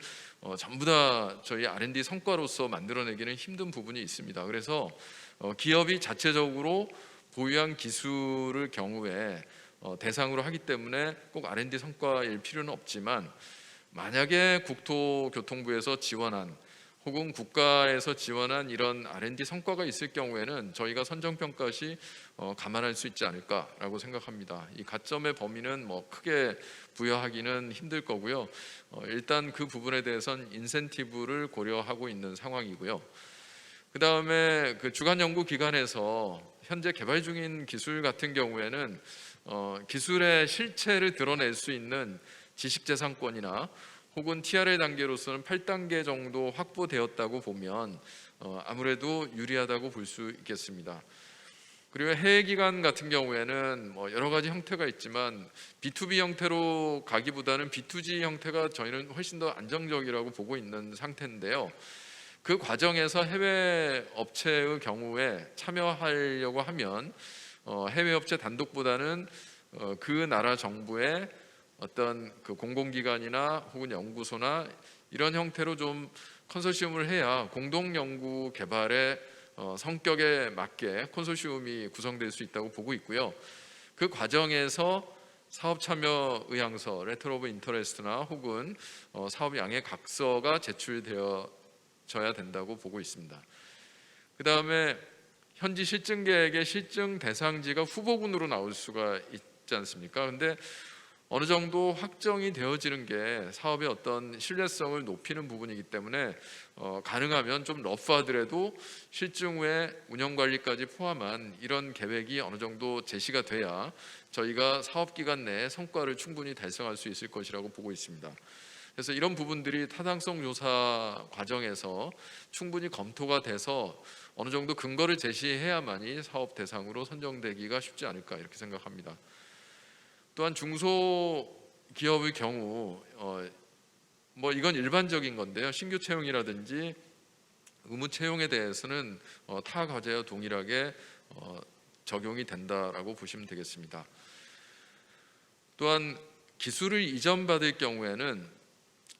전부 다 저희 R&D 성과로서 만들어내기는 힘든 부분이 있습니다. 그래서 기업이 자체적으로 보유한 기술을 경우에 대상으로 하기 때문에 꼭 R&D 성과일 필요는 없지만, 만약에 국토교통부에서 지원한 혹은 국가에서 지원한 이런 R&D 성과가 있을 경우에는 저희가 선정평가 시 감안할 수 있지 않을까라고 생각합니다. 이 가점의 범위는 크게 부여하기는 힘들 거고요. 일단 그 부분에 대해서는 인센티브를 고려하고 있는 상황이고요. 그 다음에 그 주간 연구 기관에서 현재 개발 중인 기술 같은 경우에는 기술의 실체를 드러낼 수 있는 지식재산권이나 혹은 TRL 단계로서는 8단계 정도 확보되었다고 보면 아무래도 유리하다고 볼 수 있겠습니다. 그리고 해외 기관 같은 경우에는 여러 가지 형태가 있지만 B2B 형태로 가기보다는 B2G 형태가 저희는 훨씬 더 안정적이라고 보고 있는 상태인데요. 그 과정에서 해외 업체의 경우에 참여하려고 하면 해외 업체 단독보다는 그 나라 정부의 어떤 그 공공기관이나 혹은 연구소나 이런 형태로 좀 컨소시엄을 해야 공동 연구 개발의 성격에 맞게 컨소시엄이 구성될 수 있다고 보고 있고요. 그 과정에서 사업 참여 의향서, 레터 오브 인터레스트나 혹은 사업 양해 각서가 제출되어져야 된다고 보고 있습니다. 그 다음에 현지 실증 계획의 실증 대상지가 후보군으로 나올 수가 있지 않습니까? 근데 어느 정도 확정이 되어지는 게 사업의 어떤 신뢰성을 높이는 부분이기 때문에 가능하면 좀 러프하더라도 실증 후에 운영 관리까지 포함한 이런 계획이 어느 정도 제시가 돼야 저희가 사업 기간 내에 성과를 충분히 달성할 수 있을 것이라고 보고 있습니다. 그래서 이런 부분들이 타당성 조사 과정에서 충분히 검토가 돼서 어느 정도 근거를 제시해야만이 사업 대상으로 선정되기가 쉽지 않을까 이렇게 생각합니다. 또한 중소기업의 경우 뭐 이건 일반적인 건데요. 신규 채용이라든지 의무 채용에 대해서는 타 과제와 동일하게 적용이 된다라고 보시면 되겠습니다. 또한 기술을 이전받을 경우에는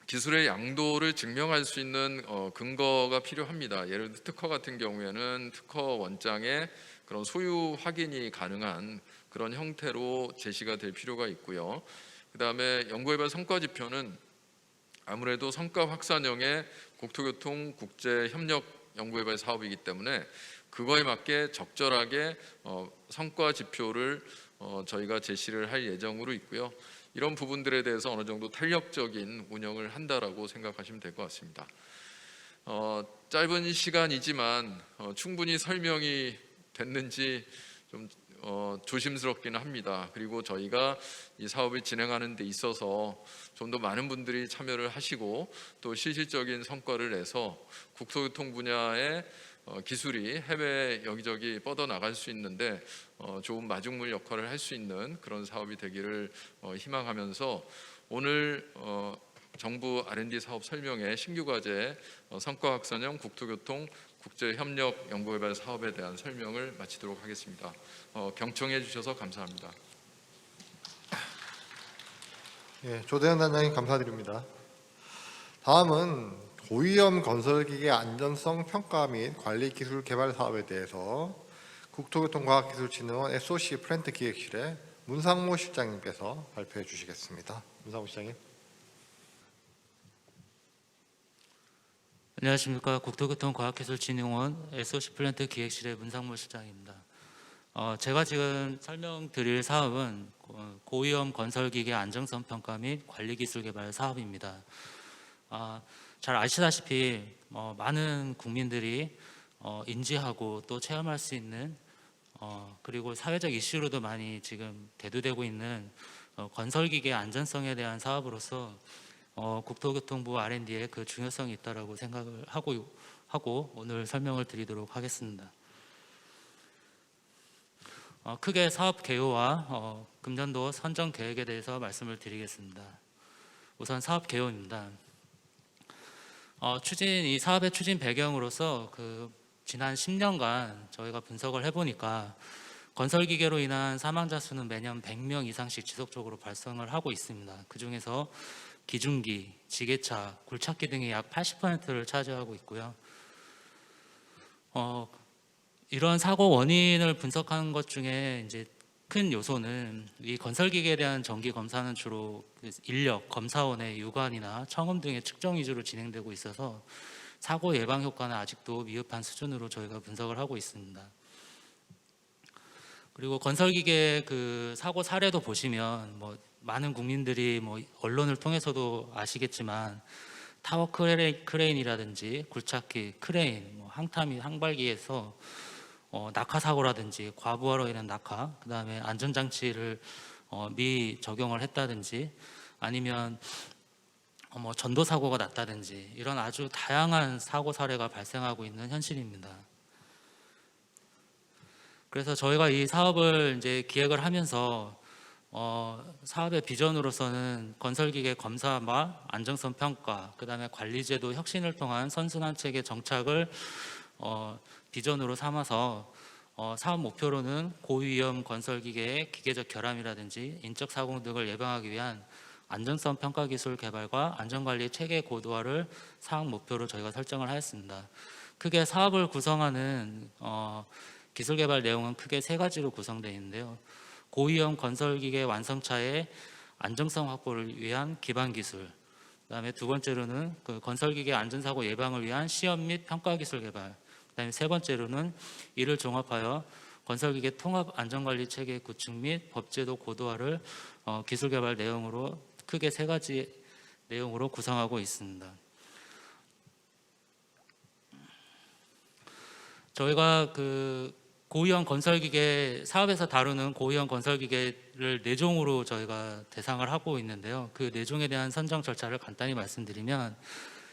기술의 양도를 증명할 수 있는 근거가 필요합니다. 예를 들어 특허 같은 경우에는 특허 원장의 그런 소유 확인이 가능한 그런 형태로 제시가 될 필요가 있고요. 그 다음에 연구개발 성과지표는 아무래도 성과 확산형의 국토교통 국제협력 연구개발 사업이기 때문에 그거에 맞게 적절하게 성과지표를 저희가 제시를 할 예정으로 있고요. 이런 부분들에 대해서 어느 정도 탄력적인 운영을 한다라고 생각하시면 될 것 같습니다. 짧은 시간이지만 충분히 설명이 됐는지 좀 조심스럽기는 합니다. 그리고 저희가 이 사업을 진행하는 데 있어서 좀 더 많은 분들이 참여를 하시고 또 실질적인 성과를 내서 국토교통 분야의 기술이 해외 여기저기 뻗어나갈 수 있는데 좋은 마중물 역할을 할 수 있는 그런 사업이 되기를 희망하면서 오늘 정부 R&D 사업 설명회 신규 과제 성과 확산형 국토교통 국제협력 연구개발 사업에 대한 설명을 마치도록 하겠습니다. 경청해 주셔서 감사합니다. 예, 조대현 단장님 감사드립니다. 다음은 고위험 건설기계 안전성 평가 및 관리 기술 개발 사업에 대해서 국토교통과학기술진흥원 SOC 플랜트 기획실의 문상모 실장님께서 발표해 주시겠습니다. 문상모 실장님. 안녕하십니까. 국토교통과학기술진흥원 SOC 플랜트 기획실의 문상모 실장입니다. 제가 지금 설명드릴 사업은 고위험 건설기계 안정성 평가 및 관리기술 개발 사업입니다. 잘 아시다시피 많은 국민들이 인지하고 또 체험할 수 있는 그리고 사회적 이슈로도 많이 지금 대두되고 있는 건설기계 안전성에 대한 사업으로서 국토교통부 R&D에 그 중요성이 있다라고 생각을 하고 오늘 설명을 드리도록 하겠습니다. 크게 사업 개요와 금년도 선정 계획에 대해서 말씀을 드리겠습니다. 우선 사업 개요입니다. 이 사업의 추진 배경으로서 지난 10년간 저희가 분석을 해보니까 건설기계로 인한 사망자 수는 매년 100명 이상씩 지속적으로 발생을 하고 있습니다. 그 중에서 기중기, 지게차, 굴착기 등이 약 80%를 차지하고 있고요. 이런 사고 원인을 분석하는 것 중에 이제 큰 요소는 이 건설기계에 대한 정기 검사는 주로 인력, 검사원의 유관이나 청음 등의 측정 위주로 진행되고 있어서 사고 예방 효과는 아직도 미흡한 수준으로 저희가 분석을 하고 있습니다. 그리고 건설기계 사고 사례도 보시면 많은 국민들이 언론을 통해서도 아시겠지만 타워 크레인이라든지 굴착기, 크레인, 항타 및 항발기에서 낙하 사고라든지 과부하로 인한 낙하, 그 다음에 안전장치를 미적용을 했다든지 아니면 전도 사고가 났다든지 이런 아주 다양한 사고 사례가 발생하고 있는 현실입니다. 그래서 저희가 이 사업을 이제 기획을 하면서 사업의 비전으로서는 건설기계 검사와 안정성 평가, 그 다음에 관리제도 혁신을 통한 선순환 체계 정착을 비전으로 삼아서 사업 목표로는 고위험 건설기계의 기계적 결함이라든지 인적 사고 등을 예방하기 위한 안전성 평가 기술 개발과 안전관리 체계 고도화를 사업 목표로 저희가 설정을 하였습니다. 크게 사업을 구성하는 기술 개발 내용은 크게 세 가지로 구성되어 있는데요. 고위험 건설기계 완성차의 안정성 확보를 위한 기반 기술, 그다음에 두 번째로는 그 건설기계 안전사고 예방을 위한 시험 및 평가 기술 개발, 그다음에 세 번째로는 이를 종합하여 건설기계 통합 안전관리 체계 구축 및 법제도 고도화를 기술 개발 내용으로 크게 세 가지 내용으로 구성하고 있습니다. 저희가 그 고위험 건설기계 사업에서 다루는 고위험 건설기계를 4종으로 저희가 대상을 하고 있는데요. 그 4종에 대한 선정 절차를 간단히 말씀드리면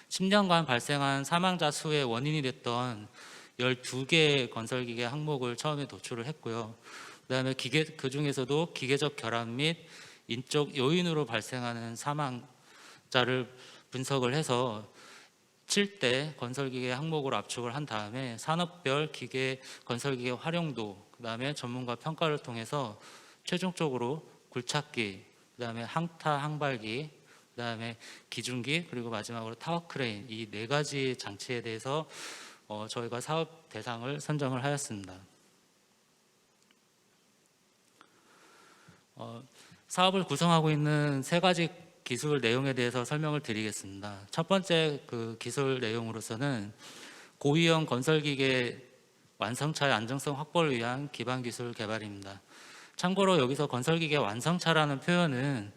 10년간 발생한 사망자 수의 원인이 됐던 12개의 건설기계 항목을 처음에 도출을 했고요. 그다음에 그 중에서도 기계적 결함 및 인적 요인으로 발생하는 사망자를 분석을 해서 7대 건설기계 항목으로 압축을 한 다음에 산업별 기계 건설기계 활용도, 그다음에 전문가 평가를 통해서 최종적으로 굴착기, 그다음에 항타 항발기, 그다음에 기중기, 그리고 마지막으로 타워 크레인, 이 4가지 장치에 대해서 저희가 사업 대상을 선정을 하였습니다. 사업을 구성하고 있는 3가지 기술 내용에 대해서 설명을 드리겠습니다. 첫 번째 그 기술 내용으로서는 고위험 건설기계 완성차의 안정성 확보를 위한 기반 기술 개발입니다. 참고로 여기서 건설기계 완성차라는 표현은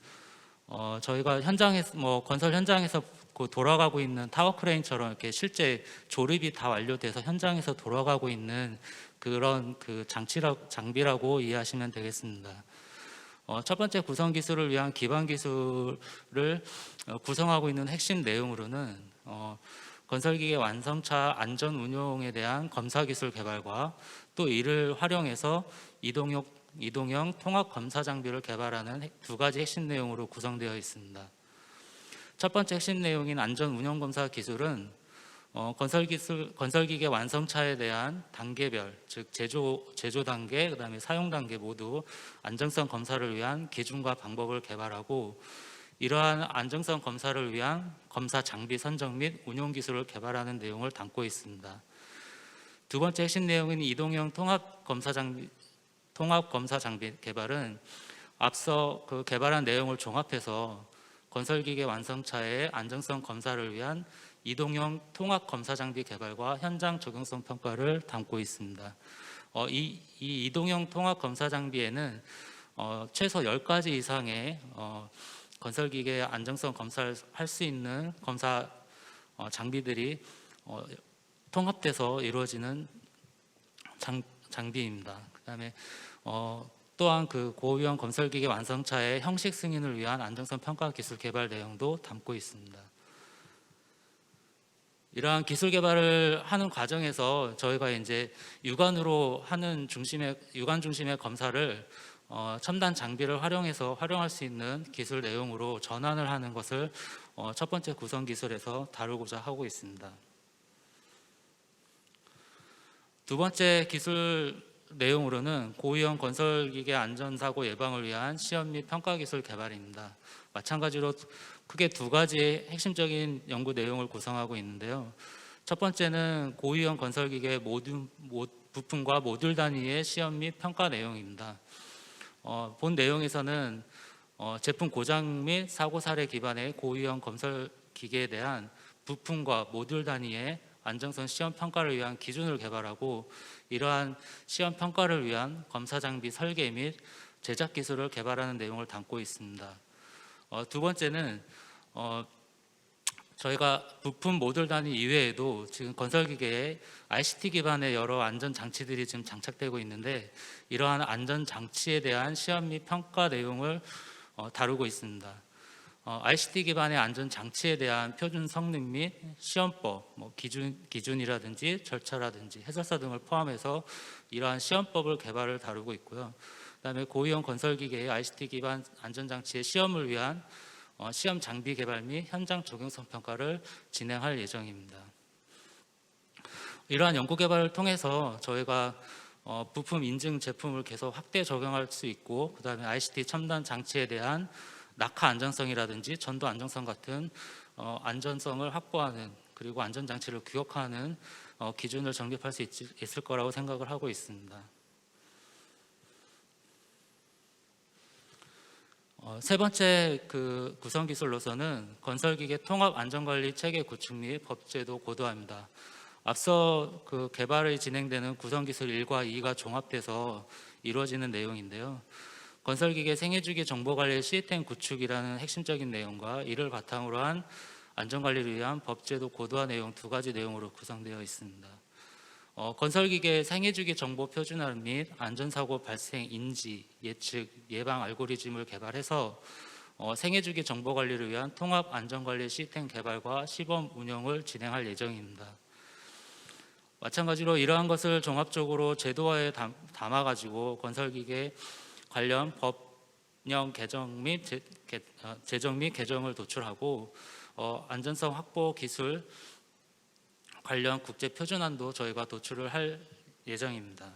저희가 현장에서 건설 현장에서 돌아가고 있는 타워 크레인처럼 이렇게 실제 조립이 다 완료돼서 현장에서 돌아가고 있는 그런 그 장비라고 이해하시면 되겠습니다. 첫 번째 구성 기술을 위한 기반 기술을 구성하고 있는 핵심 내용으로는 건설기계 완성차 안전 운용에 대한 검사 기술 개발과 또 이를 활용해서 이동형 통합 검사 장비를 개발하는 2가지 핵심 내용으로 구성되어 있습니다. 첫 번째 핵심 내용인 안전 운영 검사 기술은 건설기계 완성차에 대한 단계별, 즉 제조 단계, 그다음에 사용 단계 모두 안정성 검사를 위한 기준과 방법을 개발하고 이러한 안정성 검사를 위한 검사 장비 선정 및 운용 기술을 개발하는 내용을 담고 있습니다. 두 번째 핵심 내용인 이동형 통합 검사 장비 개발은 앞서 그 개발한 내용을 종합해서 건설기계 완성차의 안정성 검사를 위한 이동형 통합 검사 장비 개발과 현장 적용성 평가를 담고 있습니다. 이 이동형 통합 검사 장비에는 최소 10가지 이상의 건설기계 안정성 검사를 할 수 있는 검사 장비들이 통합돼서 이루어지는 장비입니다. 그다음에 또한 그 고위험 건설기계 완성차의 형식 승인을 위한 안정성 평가 기술 개발 내용도 담고 있습니다. 이러한 기술 개발을 하는 과정에서 저희가 이제 유관 중심의 검사를 첨단 장비를 활용해서 활용할 수 있는 기술 내용으로 전환을 하는 것을 첫 번째 구성 기술에서 다루고자 하고 있습니다. 두 번째 기술 내용으로는 고위험 건설기계 안전사고 예방을 위한 시험 및 평가 기술 개발입니다. 마찬가지로 크게 2가지 핵심적인 연구 내용을 구성하고 있는데요. 첫 번째는 고위험 건설기계 부품과 모듈 단위의 시험 및 평가 내용입니다. 본 내용에서는 제품 고장 및 사고 사례 기반의 고위험 건설기계에 대한 부품과 모듈 단위의 안정성 시험 평가를 위한 기준을 개발하고 이러한 시험 평가를 위한 검사 장비 설계 및 제작 기술을 개발하는 내용을 담고 있습니다. 두 번째는 저희가 부품 모듈 단위 이외에도 지금 건설기계에 ICT 기반의 여러 안전 장치들이 지금 장착되고 있는데 이러한 안전 장치에 대한 시험 및 평가 내용을 다루고 있습니다. ICT 기반의 안전 장치에 대한 표준 성능 및 시험법, 기준이라든지 절차라든지 해설사 등을 포함해서 이러한 시험법을 개발을 다루고 있고요. 그다음에 고위험 건설기계의 ICT 기반 안전 장치의 시험을 위한 시험 장비 개발 및 현장 적용성 평가를 진행할 예정입니다. 이러한 연구 개발을 통해서 저희가 부품 인증 제품을 계속 확대 적용할 수 있고 그다음에 ICT 첨단 장치에 대한 낙하 안전성이라든지 전도 안정성 같은 안전성을 확보하는 그리고 안전장치를 규격화하는 기준을 정립할 수 있을 거라고 생각을 하고 있습니다. 세 번째 그 구성 기술로서는 건설기계 통합 안전관리 체계 구축 및 법제도 고도화입니다. 앞서 그 개발이 진행되는 구성 기술 1과 2가 종합돼서 이루어지는 내용인데요. 건설기계 생애주기 정보관리 시스템 구축이라는 핵심적인 내용과 이를 바탕으로 한 안전관리를 위한 법제도 고도화 내용 두 가지 내용으로 구성되어 있습니다. 건설기계 생애주기 정보 표준화 및 안전사고 발생 인지, 예측, 예방 알고리즘을 개발해서 생애주기 정보관리를 위한 통합 안전관리 시스템 개발과 시범 운영을 진행할 예정입니다. 마찬가지로 이러한 것을 종합적으로 제도화에 담아가지고 건설기계 관련 법령 개정 및 제정 및 개정을 도출하고 안전성 확보 기술 관련 국제 표준안도 저희가 도출을 할 예정입니다.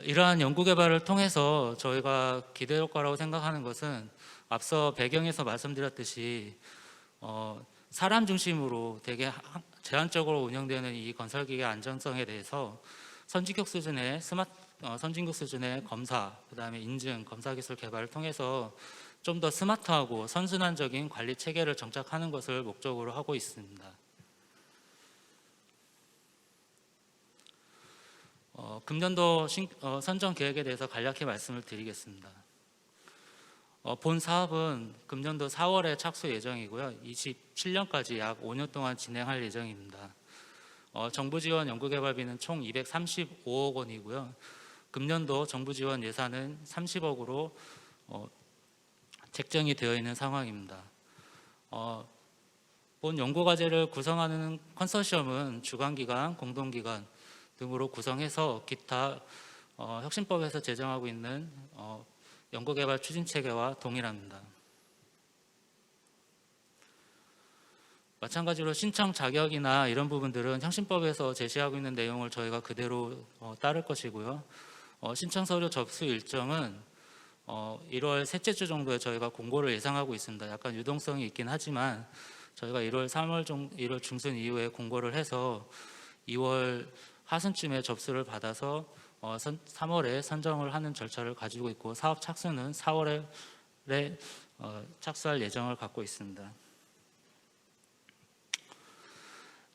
이러한 연구 개발을 통해서 저희가 기대 효과라고 생각하는 것은 앞서 배경에서 말씀드렸듯이 사람 중심으로 되게 제한적으로 운영되는 이 건설기계 안전성에 대해서 선진국 수준의 검사, 그다음에 인증, 검사 기술 개발을 통해서 좀 더 스마트하고 선순환적인 관리 체계를 정착하는 것을 목적으로 하고 있습니다. 금년도 선정 계획에 대해서 간략히 말씀을 드리겠습니다. 본 사업은 금년도 4월에 착수 예정이고요. 27년까지 약 5년 동안 진행할 예정입니다. 정부 지원 연구개발비는 총 235억 원이고요. 금년도 정부 지원 예산은 30억으로 책정이 되어 있는 상황입니다. 본 연구과제를 구성하는 컨소시엄은 주관기관, 공동기관 등으로 구성해서 기타 혁신법에서 제정하고 있는 연구개발 추진체계와 동일합니다. 마찬가지로 신청 자격이나 이런 부분들은 혁신법에서 제시하고 있는 내용을 저희가 그대로 따를 것이고요. 신청 서류 접수 일정은 1월 셋째 주 정도에 저희가 공고를 예상하고 있습니다. 약간 유동성이 있긴 하지만 저희가 1월 중순 이후에 공고를 해서 2월 하순쯤에 접수를 받아서 3월에 선정을 하는 절차를 가지고 있고 사업 착수는 4월에 착수할 예정을 갖고 있습니다.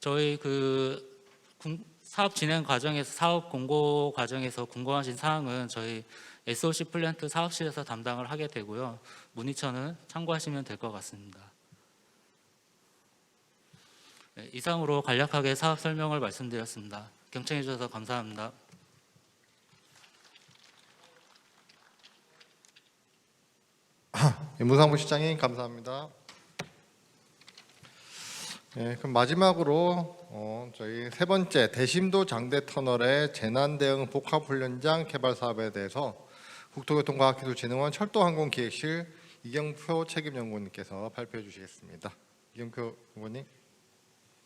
저희 사업 진행 과정에서 사업 공고 과정에서 궁금하신 사항은 저희 SOC 플랜트 사업실에서 담당을 하게 되고요. 문의처는 참고하시면 될 것 같습니다. 이상으로 간략하게 사업 설명을 말씀드렸습니다. 경청해 주셔서 감사합니다. 문상무 시장님 감사합니다. 그럼 마지막으로 저희 세 번째 대심도 장대 터널의 재난 대응 복합 훈련장 개발 사업에 대해서 국토교통과학기술진흥원 철도항공기획실 이경표 책임연구원님께서 발표해 주시겠습니다. 이경표 의원님.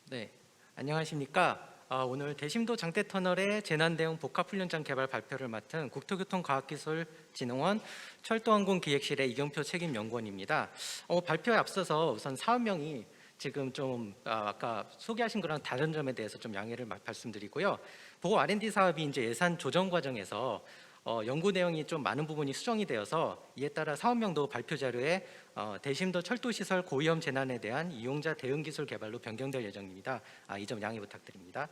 네, 안녕하십니까. 오늘 대심도 장대 터널의 재난 대응 복합 훈련장 개발 발표를 맡은 국토교통과학기술진흥원 철도항공기획실의 이경표 책임연구원입니다. 발표에 앞서서 우선 사업명이 지금 좀 아까 소개하신 거랑 다른 점에 대해서 좀 양해를 말씀드리고요. 보고 R&D 사업이 이제 예산 조정 과정에서 연구 내용이 좀 많은 부분이 수정이 되어서 이에 따라 사업명도 발표 자료에 대심도 철도시설 고위험 재난에 대한 이용자 대응 기술 개발로 변경될 예정입니다. 이 점 양해 부탁드립니다.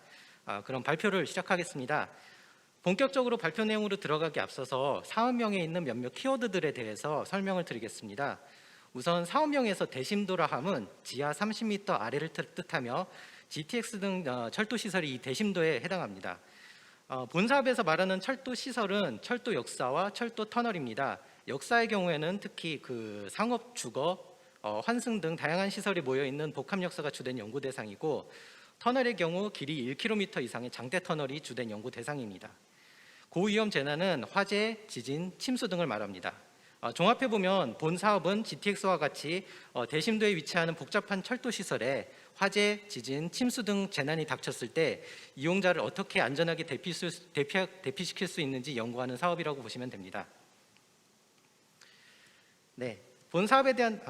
그럼 발표를 시작하겠습니다. 본격적으로 발표 내용으로 들어가기 앞서서 사업명에 있는 몇몇 키워드들에 대해서 설명을 드리겠습니다. 우선 사업명에서 대심도라 함은 지하 30m 아래를 뜻하며 GTX 등 철도 시설이 이 대심도에 해당합니다. 본 사업에서 말하는 철도 시설은 철도 역사와 철도 터널입니다. 역사의 경우에는 특히 상업, 주거, 환승 등 다양한 시설이 모여 있는 복합 역사가 주된 연구 대상이고, 터널의 경우 길이 1km 이상의 장대 터널이 주된 연구 대상입니다. 고위험 재난은 화재, 지진, 침수 등을 말합니다. 종합해 보면 본 사업은 GTX와 같이 대심도에 위치하는 복잡한 철도 시설에 화재, 지진, 침수 등 재난이 닥쳤을 때 이용자를 어떻게 안전하게 대피시킬 수 있는지 연구하는 사업이라고 보시면 됩니다. 네, 본 사업에 대한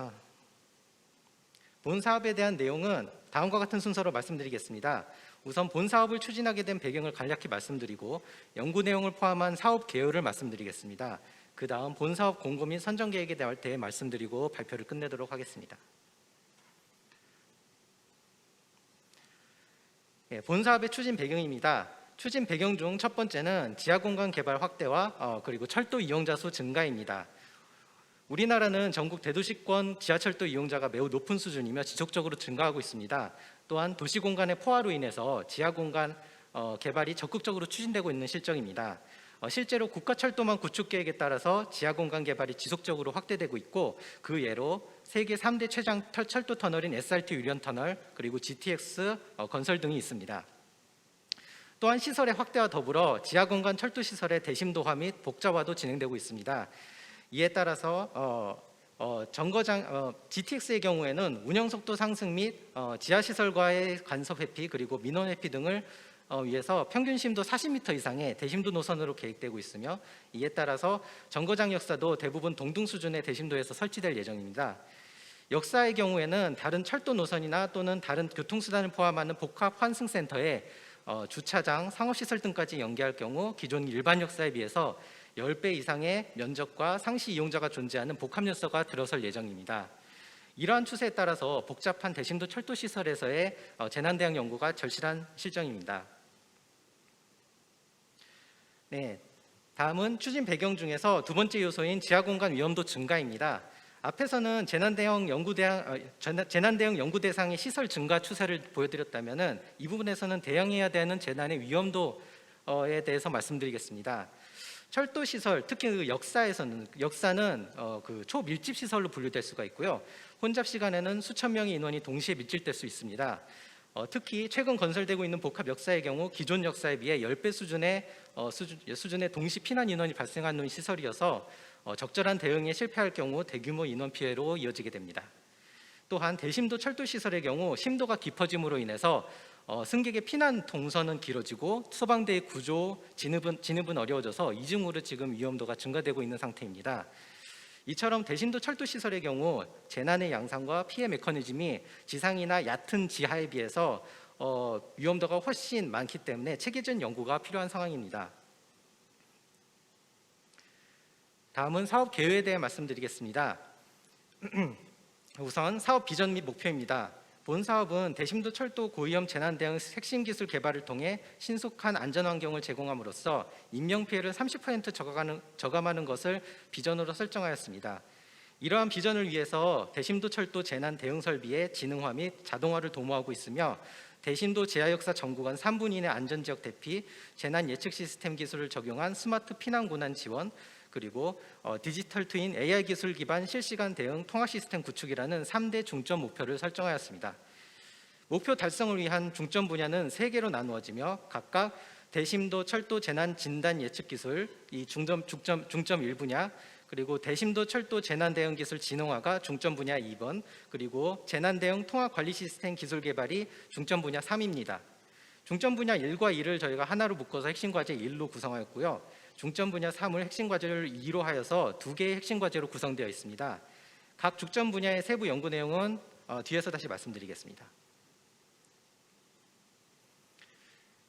내용은 다음과 같은 순서로 말씀드리겠습니다. 우선 본 사업을 추진하게 된 배경을 간략히 말씀드리고 연구 내용을 포함한 사업 개요를 말씀드리겠습니다. 그 다음 본 사업 공고 및 선정 계획에 대해 말씀드리고 발표를 끝내도록 하겠습니다. 네, 본 사업의 추진 배경입니다. 추진 배경 중 첫 번째는 지하 공간 개발 확대와 그리고 철도 이용자 수 증가입니다. 우리나라는 전국 대도시권 지하철도 이용자가 매우 높은 수준이며 지속적으로 증가하고 있습니다. 또한 도시 공간의 포화로 인해서 지하 공간 개발이 적극적으로 추진되고 있는 실정입니다. 실제로 국가철도망 구축 계획에 따라서 지하 공간 개발이 지속적으로 확대되고 있고 그 예로 세계 3대 최장 철도 터널인 SRT 유련 터널 그리고 GTX 건설 등이 있습니다. 또한 시설의 확대와 더불어 지하 공간 철도 시설의 대심도화 및 복잡화도 진행되고 있습니다. 이에 따라서 GTX의 경우에는 운영 속도 상승 및 지하 시설과의 간섭 회피 그리고 민원 회피 등을 위해서 평균 심도 40m 이상의 대심도 노선으로 계획되고 있으며 이에 따라서 정거장 역사도 대부분 동등 수준의 대심도에서 설치될 예정입니다. 역사의 경우에는 다른 철도 노선이나 또는 다른 교통수단을 포함하는 복합 환승센터에 주차장, 상업시설 등까지 연계할 경우 기존 일반 역사에 비해서 10배 이상의 면적과 상시 이용자가 존재하는 복합 역사가 들어설 예정입니다. 이러한 추세에 따라서 복잡한 대심도 철도 시설에서의 재난 대응 연구가 절실한 실정입니다. 네, 다음은 추진 배경 중에서 두 번째 요소인 지하 공간 위험도 증가입니다. 앞에서는 재난 대응 연구 대상의 시설 증가 추세를 보여드렸다면은 이 부분에서는 대응해야 되는 재난의 위험도에 대해서 말씀드리겠습니다. 철도 시설, 특히 그 역사는 그 초밀집 시설로 분류될 수가 있고요. 혼잡 시간에는 수천 명의 인원이 동시에 밀집될 수 있습니다. 특히 최근 건설되고 있는 복합 역사의 경우 기존 역사에 비해 10배 수준의 동시 피난 인원이 발생하는 시설이어서 적절한 대응에 실패할 경우 대규모 인원 피해로 이어지게 됩니다. 또한 대심도 철도 시설의 경우 심도가 깊어짐으로 인해서 승객의 피난 동선은 길어지고 소방대의 구조, 진입은 어려워져서 이중으로 지금 위험도가 증가되고 있는 상태입니다. 이처럼 대심도 철도 시설의 경우 재난의 양상과 피해 메커니즘이 지상이나 얕은 지하에 비해서 위험도가 훨씬 많기 때문에 체계적인 연구가 필요한 상황입니다. 다음은 사업 계획에 대해 말씀드리겠습니다. 우선 사업 비전 및 목표입니다. 본 사업은 대심도 철도 고위험 재난 대응 핵심 기술 개발을 통해 신속한 안전 환경을 제공함으로써 인명 피해를 30% 저감하는 것을 비전으로 설정하였습니다. 이러한 비전을 위해서 대심도 철도 재난 대응 설비의 지능화 및 자동화를 도모하고 있으며 대심도 재하역사 전 구간 3분 이내 안전지역 대피, 재난 예측 시스템 기술을 적용한 스마트 피난 고난 지원, 그리고 디지털 트윈 AI 기술 기반 실시간 대응 통합 시스템 구축이라는 3대 중점 목표를 설정하였습니다. 목표 달성을 위한 중점 분야는 3개로 나누어지며 각각 대심도 철도 재난 진단 예측 기술 이 중점 1분야, 그리고 대심도 철도 재난 대응 기술 진흥화가 중점 분야 2번, 그리고 재난 대응 통합 관리 시스템 기술 개발이 중점 분야 3입니다. 중점 분야 1과 2를 저희가 하나로 묶어서 핵심 과제 1로 구성하였고요. 중점 분야 3을 핵심 과제를 2로 하여서 2개의 핵심 과제로 구성되어 있습니다. 각 중점 분야의 세부 연구 내용은 뒤에서 다시 말씀드리겠습니다.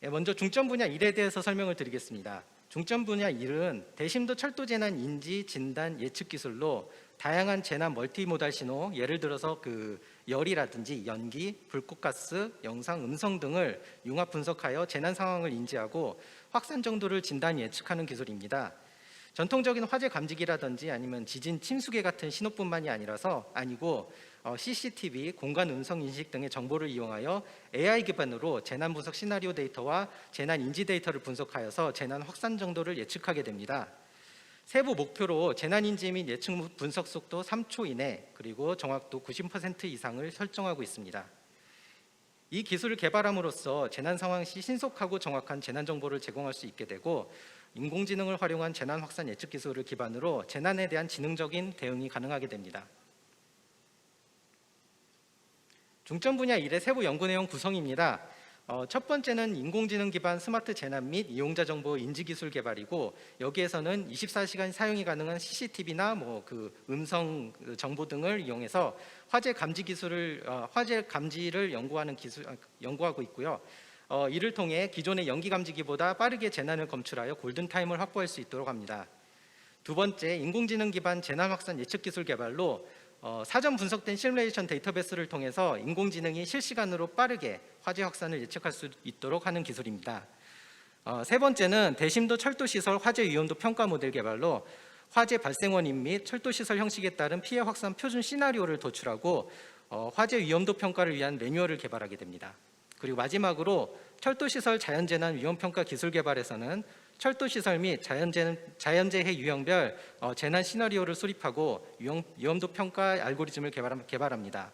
먼저 중점 분야 1에 대해서 설명을 드리겠습니다. 중점 분야 1은 대심도 철도 재난 인지, 진단, 예측 기술로 다양한 재난 멀티모달 신호, 예를 들어서 열이라든지 연기, 불꽃가스, 영상, 음성 등을 융합 분석하여 재난 상황을 인지하고 확산 정도를 진단 예측하는 기술입니다. 전통적인 화재 감지기라든지 아니면 지진 침수계 같은 신호뿐만이 아니고 CCTV, 공간 음성 인식 등의 정보를 이용하여 AI 기반으로 재난 분석 시나리오 데이터와 재난 인지 데이터를 분석하여서 재난 확산 정도를 예측하게 됩니다. 세부 목표로 재난 인지 및 예측 분석 속도 3초 이내 그리고 정확도 90% 이상을 설정하고 있습니다. 이 기술을 개발함으로써 재난 상황 시 신속하고 정확한 재난 정보를 제공할 수 있게 되고 인공지능을 활용한 재난 확산 예측 기술을 기반으로 재난에 대한 지능적인 대응이 가능하게 됩니다. 중점 분야 1의 세부 연구 내용 구성입니다. 첫 번째는 인공지능 기반 스마트 재난 및 이용자 정보 인지 기술 개발이고, 여기에서는 24시간 사용이 가능한 CCTV나 그 음성 정보 등을 이용해서 화재 감지를 연구하고 있고요. 이를 통해 기존의 연기 감지기보다 빠르게 재난을 검출하여 골든 타임을 확보할 수 있도록 합니다. 두 번째, 인공지능 기반 재난 확산 예측 기술 개발로 사전 분석된 시뮬레이션 데이터베이스를 통해서 인공지능이 실시간으로 빠르게 화재 확산을 예측할 수 있도록 하는 기술입니다. 세 번째는 대심도 철도시설 화재 위험도 평가 모델 개발로 화재 발생 원인 및 철도시설 형식에 따른 피해 확산 표준 시나리오를 도출하고 화재 위험도 평가를 위한 매뉴얼을 개발하게 됩니다. 그리고 마지막으로 철도시설 자연재난 위험평가 기술 개발에서는 철도시설 및 자연재해 유형별 재난 시나리오를 수립하고 위험도 평가 알고리즘을 개발합니다.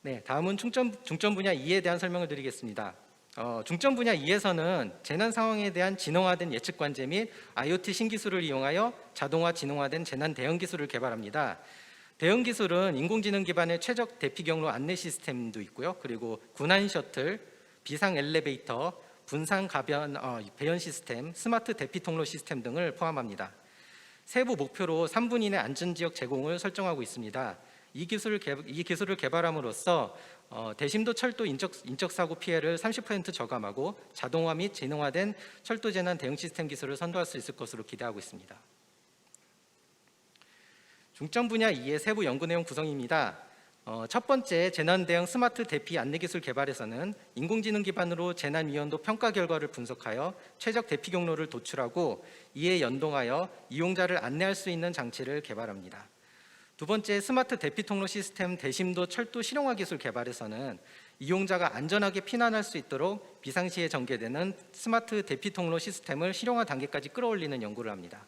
네, 다음은 중점 분야 2에 대한 설명을 드리겠습니다. 중점 분야 2에서는 재난 상황에 대한 진화된 예측 관제 및 IoT 신기술을 이용하여 자동화 진화된 재난 대응 기술을 개발합니다. 대응 기술은 인공지능 기반의 최적 대피 경로 안내 시스템도 있고요. 그리고 군안 셔틀, 비상 엘리베이터, 분산 가변 배연 시스템, 스마트 대피 통로 시스템 등을 포함합니다. 세부 목표로 3분 이내 안전지역 제공을 설정하고 있습니다. 이 기술을 개발함으로써 대심도 철도 인적 사고 피해를 30% 저감하고 자동화 및 지능화된 철도 재난 대응 시스템 기술을 선도할 수 있을 것으로 기대하고 있습니다. 중점 분야 2의 세부 연구 내용 구성입니다. 첫 번째, 재난 대응 스마트 대피 안내 기술 개발에서는 인공지능 기반으로 재난 위험도 평가 결과를 분석하여 최적 대피 경로를 도출하고 이에 연동하여 이용자를 안내할 수 있는 장치를 개발합니다. 두 번째, 스마트 대피 통로 시스템 대심도 철도 실용화 기술 개발에서는 이용자가 안전하게 피난할 수 있도록 비상시에 전개되는 스마트 대피 통로 시스템을 실용화 단계까지 끌어올리는 연구를 합니다.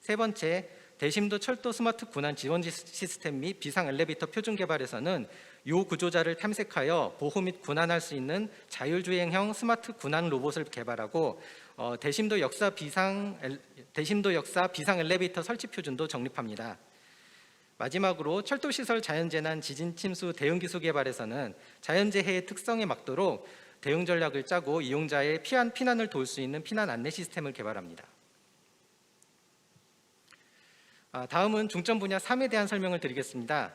세 번째, 대심도 철도 스마트 군안 지원 시스템 및 비상 엘리베이터 표준 개발에서는 요 구조자를 탐색하여 보호 및 군안할 수 있는 자율주행형 스마트 군안 로봇을 개발하고 대심도 역사 비상 엘리베이터 설치 표준도 정립합니다. 마지막으로 철도시설 자연재난 지진 침수 대응 기술 개발에서는 자연재해의 특성에 맞도록 대응 전략을 짜고 이용자의 피난을 도울 수 있는 피난 안내 시스템을 개발합니다. 다음은 중점 분야 3에 대한 설명을 드리겠습니다.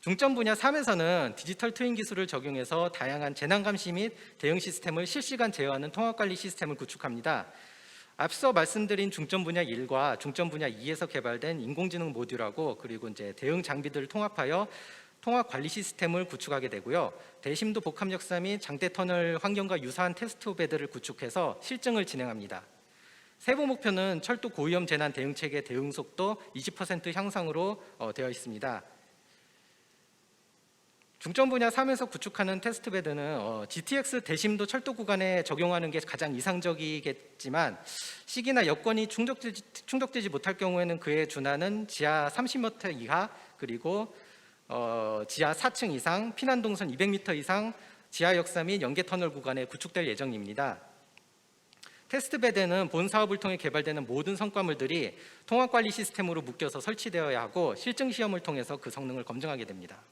중점 분야 3에서는 디지털 트윈 기술을 적용해서 다양한 재난 감시 및 대응 시스템을 실시간 제어하는 통합 관리 시스템을 구축합니다. 앞서 말씀드린 중점 분야 1과 중점 분야 2에서 개발된 인공지능 모듈하고 그리고 이제 대응 장비들을 통합하여 통합 관리 시스템을 구축하게 되고요. 대심도 복합 역사 및 장대 터널 환경과 유사한 테스트 베드를 구축해서 실증을 진행합니다. 세부 목표는 철도 고위험 재난 대응 체계 대응 속도 20% 향상으로 되어 있습니다. 중점 분야 3에서 구축하는 테스트 베드는 GTX 대심도 철도 구간에 적용하는 게 가장 이상적이겠지만 시기나 여건이 충족되지 못할 경우에는 그에 준하는 지하 30m 이하 그리고 지하 4층 이상, 피난 동선 200m 이상 지하 역사 및 연계 터널 구간에 구축될 예정입니다. 테스트 베드는 본 사업을 통해 개발되는 모든 성과물들이 통합 관리 시스템으로 묶여서 설치되어야 하고 실증 시험을 통해서 그 성능을 검증하게 됩니다.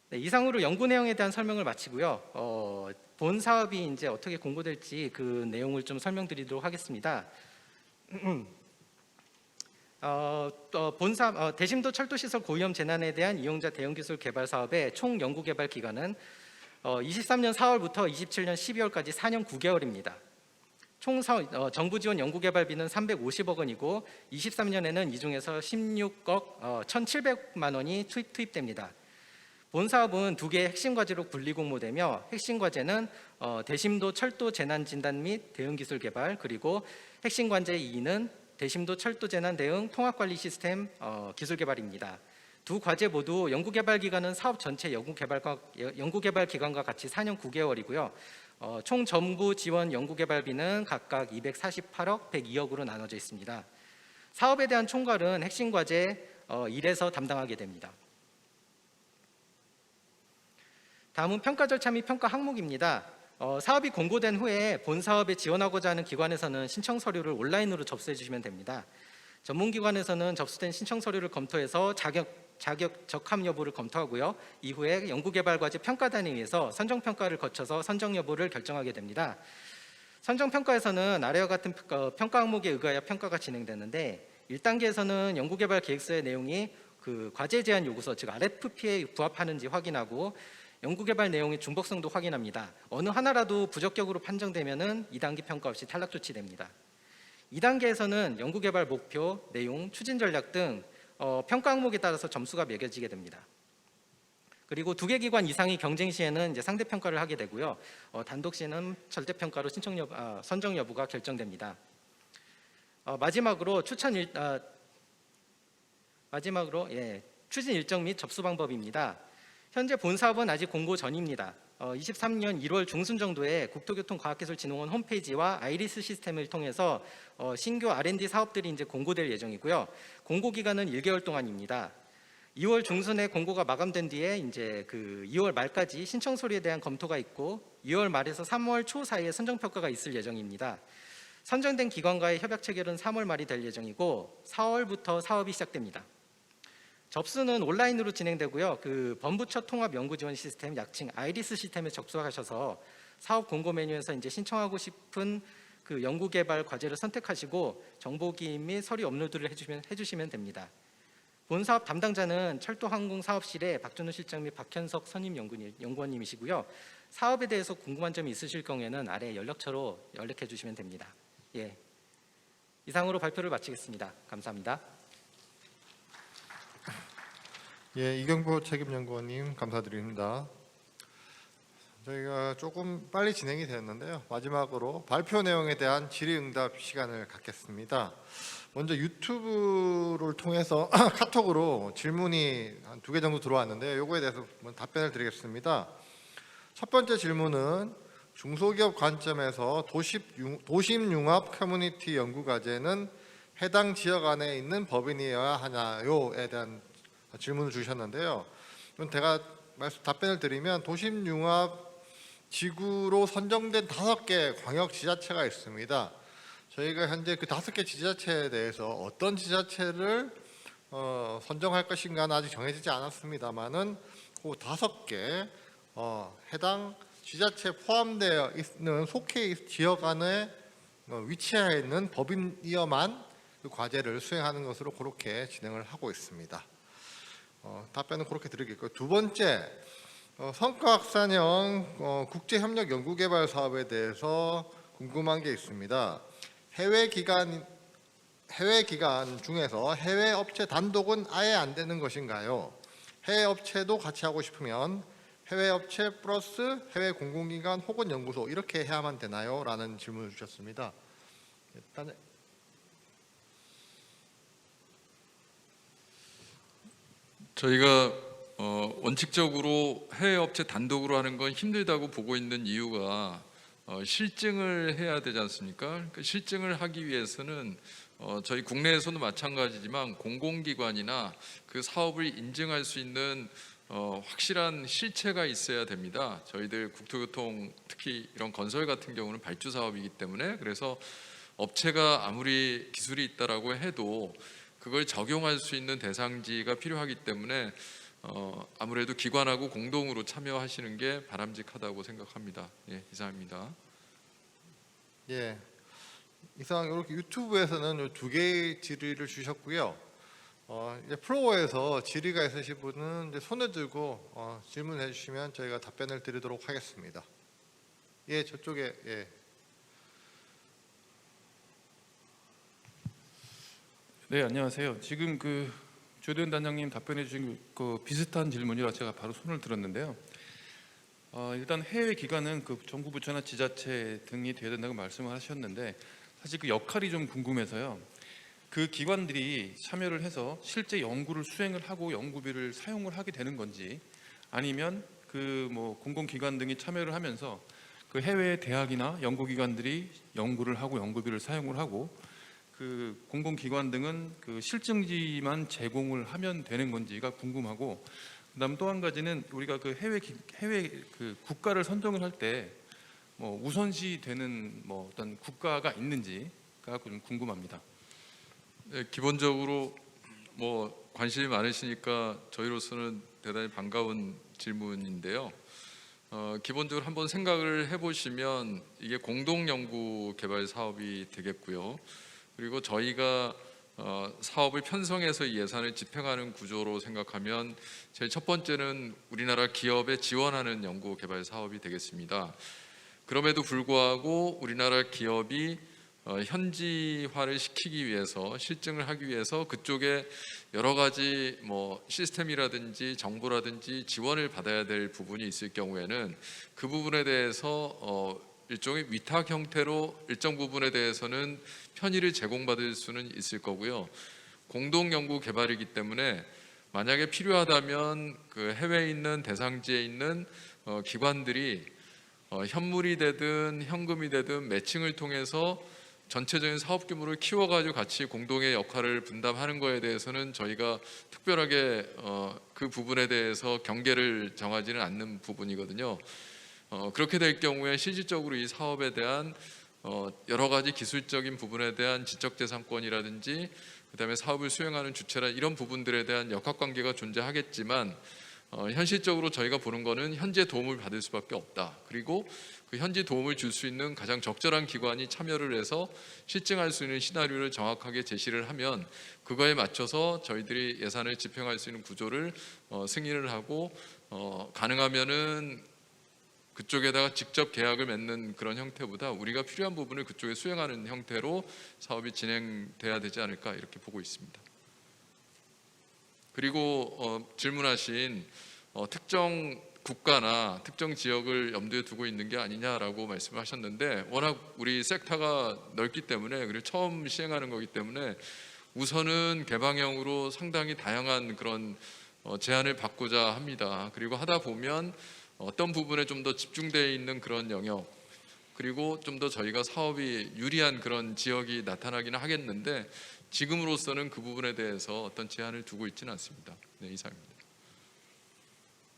네, 이상으로 연구 내용에 대한 설명을 마치고요. 본 사업이 이제 어떻게 공고될지 그 내용을 좀 설명드리도록 하겠습니다. 본 사업 대심도 철도시설 고위험 재난에 대한 이용자 대응 기술 개발 사업의 총 연구 개발 기간은 23년 4월부터 27년 12월까지 4년 9개월입니다. 총 정부 지원 연구 개발비는 350억 원이고 23년에는 이 중에서 16억 1,700만 원이 투입됩니다. 본 사업은 두 개의 핵심 과제로 분리 공모되며 핵심 과제는 대심도 철도 재난 진단 및 대응 기술 개발 그리고 핵심 과제 2는 대심도 철도 재난 대응 통합 관리 시스템 기술 개발입니다. 두 과제 모두 연구 개발 기간은 사업 전체 연구 개발 기간과 같이 4년 9개월이고요. 총 정부 지원 연구 개발비는 각각 248억, 102억으로 나눠져 있습니다. 사업에 대한 총괄은 핵심 과제 1에서 담당하게 됩니다. 다음은 평가 절차 및 평가 항목입니다. 사업이 공고된 후에 본 사업에 지원하고자 하는 기관에서는 신청 서류를 온라인으로 접수해 주시면 됩니다. 전문기관에서는 접수된 신청 서류를 검토해서 자격 적합 여부를 검토하고요. 이후에 연구개발과제 평가단위에서 선정평가를 거쳐서 선정 여부를 결정하게 됩니다. 선정평가에서는 아래와 같은 평가 항목에 의하여 평가가 진행되는데 1단계에서는 연구개발 계획서의 내용이 그 과제 제한 요구서 즉 RFP에 부합하는지 확인하고 연구개발 내용의 중복성도 확인합니다. 어느 하나라도 부적격으로 판정되면은 2단계 평가 없이 탈락 조치됩니다. 2단계에서는 연구개발 목표, 내용, 추진 전략 등 평가 항목에 따라서 점수가 매겨지게 됩니다. 그리고 2개 기관 이상이 경쟁 시에는 이제 상대 평가를 하게 되고요. 단독 시에는 절대 평가로 선정 여부가 결정됩니다. 마지막으로 추진 일정 및 접수 방법입니다. 현재 본 사업은 아직 공고 전입니다. 23년 1월 중순 정도에 국토교통과학기술진흥원 홈페이지와 아이리스 시스템을 통해서 신규 R&D 사업들이 이제 공고될 예정이고요. 공고 기간은 1개월 동안입니다. 2월 중순에 공고가 마감된 뒤에 이제 그 2월 말까지 신청 서류에 대한 검토가 있고 2월 말에서 3월 초 사이에 선정 평가가 있을 예정입니다. 선정된 기관과의 협약 체결은 3월 말이 될 예정이고 4월부터 사업이 시작됩니다. 접수는 온라인으로 진행되고요. 그 범부처 통합 연구 지원 시스템 약칭 아이리스 시스템에 접수하셔서 사업 공고 메뉴에서 이제 신청하고 싶은 그 연구 개발 과제를 선택하시고 정보 기입 및 서류 업로드를 해주시면 됩니다. 본 사업 담당자는 철도항공 사업실의 박준호 실장 및 박현석 선임 연구원님이시고요. 사업에 대해서 궁금한 점이 있으실 경우에는 아래 연락처로 연락해 주시면 됩니다. 예, 이상으로 발표를 마치겠습니다. 감사합니다. 예, 이경보 책임연구원님 감사드립니다. 저희가 조금 빨리 진행이 되었는데요. 마지막으로 발표 내용에 대한 질의응답 시간을 갖겠습니다. 먼저 유튜브를 통해서 카톡으로 질문이 한 2개 정도 들어왔는데요. 요거에 대해서 답변을 드리겠습니다. 첫 번째 질문은 중소기업 관점에서 도심융합 커뮤니티 연구과제는 해당 지역 안에 있는 법인이어야 하나요에 대한 질문을 주셨는데요. 제가 답변을 드리면 도심융합 지구로 선정된 5개 광역 지자체가 있습니다. 저희가 현재 그 5개 지자체에 대해서 어떤 지자체를 선정할 것인가는 아직 정해지지 않았습니다만은 그 5개 해당 지자체에 포함되어 있는 속해 지역 안에 위치해 있는 법인이어만 그 과제를 수행하는 것으로 그렇게 진행을 하고 있습니다. 답변은 그렇게 드리겠고요. 두 번째, 성과학산형 국제협력 연구개발 사업에 대해서 궁금한 게 있습니다. 해외 기관 중에서 해외 업체 단독은 아예 안 되는 것인가요? 해외 업체도 같이 하고 싶으면 해외 업체 플러스 해외 공공기관 혹은 연구소 이렇게 해야만 되나요? 라는 질문을 주셨습니다. 일단 저희가 원칙적으로 해외 업체 단독으로 하는 건 힘들다고 보고 있는 이유가 실증을 해야 되지 않습니까? 그러니까 실증을 하기 위해서는 저희 국내에서도 마찬가지지만 공공기관이나 그 사업을 인증할 수 있는 확실한 실체가 있어야 됩니다. 저희들 국토교통 특히 이런 건설 같은 경우는 발주 사업이기 때문에 그래서 업체가 아무리 기술이 있다라고 해도 그걸 적용할 수 있는 대상지가 필요하기 때문에 아무래도 기관하고 공동으로 참여하시는 게 바람직하다고 생각합니다. 예, 이상입니다. 예, 이상 이렇게 유튜브에서는 2개의 질의를 주셨고요. 이제 플로어에서 질의가 있으신 분은 이제 손을 들고 질문해 주시면 저희가 답변을 드리도록 하겠습니다. 예, 저쪽에 예. 네, 안녕하세요. 지금 그 조대현 단장님 답변해 주신 그 비슷한 질문이라 제가 바로 손을 들었는데요. 일단 해외 기관은 그 정부 부처나 지자체 등이 되어야 된다고 말씀을 하셨는데 사실 그 역할이 좀 궁금해서요. 그 기관들이 참여를 해서 실제 연구를 수행을 하고 연구비를 사용을 하게 되는 건지 아니면 그 뭐 공공기관 등이 참여를 하면서 그 해외 대학이나 연구기관들이 연구를 하고 연구비를 사용을 하고 그 공공기관 등은 그 실증지만 제공을 하면 되는 건지가 궁금하고, 그다음 또 한 가지는 우리가 그 해외 그 국가를 선정을 할 때 뭐 우선시 되는 뭐 어떤 국가가 있는지가 좀 궁금합니다. 네, 기본적으로 뭐 관심이 많으시니까 저희로서는 대단히 반가운 질문인데요. 기본적으로 한번 생각을 해보시면 이게 공동 연구 개발 사업이 되겠고요. 그리고 저희가 사업을 편성해서 이 예산을 집행하는 구조로 생각하면 제일 첫 번째는 우리나라 기업에 지원하는 연구 개발 사업이 되겠습니다. 그럼에도 불구하고 우리나라 기업이 현지화를 시키기 위해서 실증을 하기 위해서 그쪽에 여러 가지 뭐 시스템이라든지 정보라든지 지원을 받아야 될 부분이 있을 경우에는 그 부분에 대해서 일종의 위탁 형태로 일정 부분에 대해서는 편의를 제공받을 수는 있을 거고요. 공동 연구 개발이기 때문에 만약에 필요하다면 그 해외에 있는 대상지에 있는 기관들이 현물이 되든 현금이 되든 매칭을 통해서 전체적인 사업 규모를 키워가지고 같이 공동의 역할을 분담하는 거에 대해서는 저희가 특별하게 그 부분에 대해서 경계를 정하지는 않는 부분이거든요. 그렇게 될 경우에 실질적으로 이 사업에 대한 여러 가지 기술적인 부분에 대한 지적재산권이라든지 그다음에 사업을 수행하는 주체라 이런 부분들에 대한 역학관계가 존재하겠지만 현실적으로 저희가 보는 거는 현재 도움을 받을 수밖에 없다. 그리고 그 현지 도움을 줄 수 있는 가장 적절한 기관이 참여를 해서 실증할 수 있는 시나리오를 정확하게 제시를 하면 그거에 맞춰서 저희들이 예산을 집행할 수 있는 구조를 승인을 하고 가능하면은 그쪽에다가 직접 계약을 맺는 그런 형태보다 우리가 필요한 부분을 그쪽에 수행하는 형태로 사업이 진행돼야 되지 않을까 이렇게 보고 있습니다. 그리고 질문하신 특정 국가나 특정 지역을 염두에 두고 있는 게 아니냐라고 말씀하셨는데 워낙 우리 섹터가 넓기 때문에 그리고 처음 시행하는 거기 때문에 우선은 개방형으로 상당히 다양한 그런 제안을 받고자 합니다. 그리고 하다 보면 어떤 부분에 좀 더 집중되어 있는 그런 영역 그리고 좀 더 저희가 사업이 유리한 그런 지역이 나타나기는 하겠는데 지금으로서는 그 부분에 대해서 어떤 제한을 두고 있지는 않습니다. 네, 이상입니다.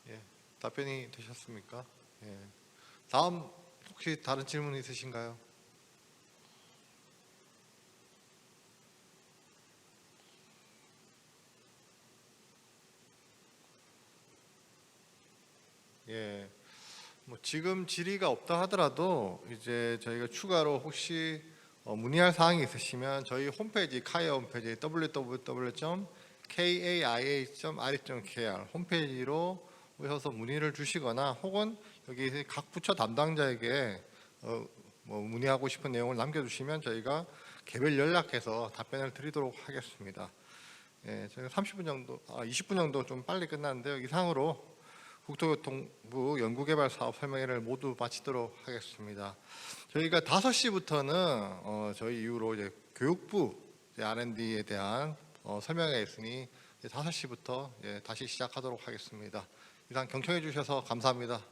예, 답변이 되셨습니까? 예. 다음 혹시 다른 질문 있으신가요? 예, 뭐 지금 질의가 없다 하더라도 이제 저희가 추가로 혹시 문의할 사항이 있으시면 저희 홈페이지 카이아 홈페이지 www.kaia.re.kr 홈페이지로 오셔서 문의를 주시거나 혹은 여기 각 부처 담당자에게 뭐 문의하고 싶은 내용을 남겨주시면 저희가 개별 연락해서 답변을 드리도록 하겠습니다. 예, 저희가 30분 정도, 20분 정도 좀 빨리 끝났는데요. 이상으로 국토교통부 연구개발 사업 설명회를 모두 마치도록 하겠습니다. 저희가 5시부터는 저희 이후로 이제 교육부 R&D에 대한 설명회가 있으니 5시부터 다시 시작하도록 하겠습니다. 이상 경청해 주셔서 감사합니다.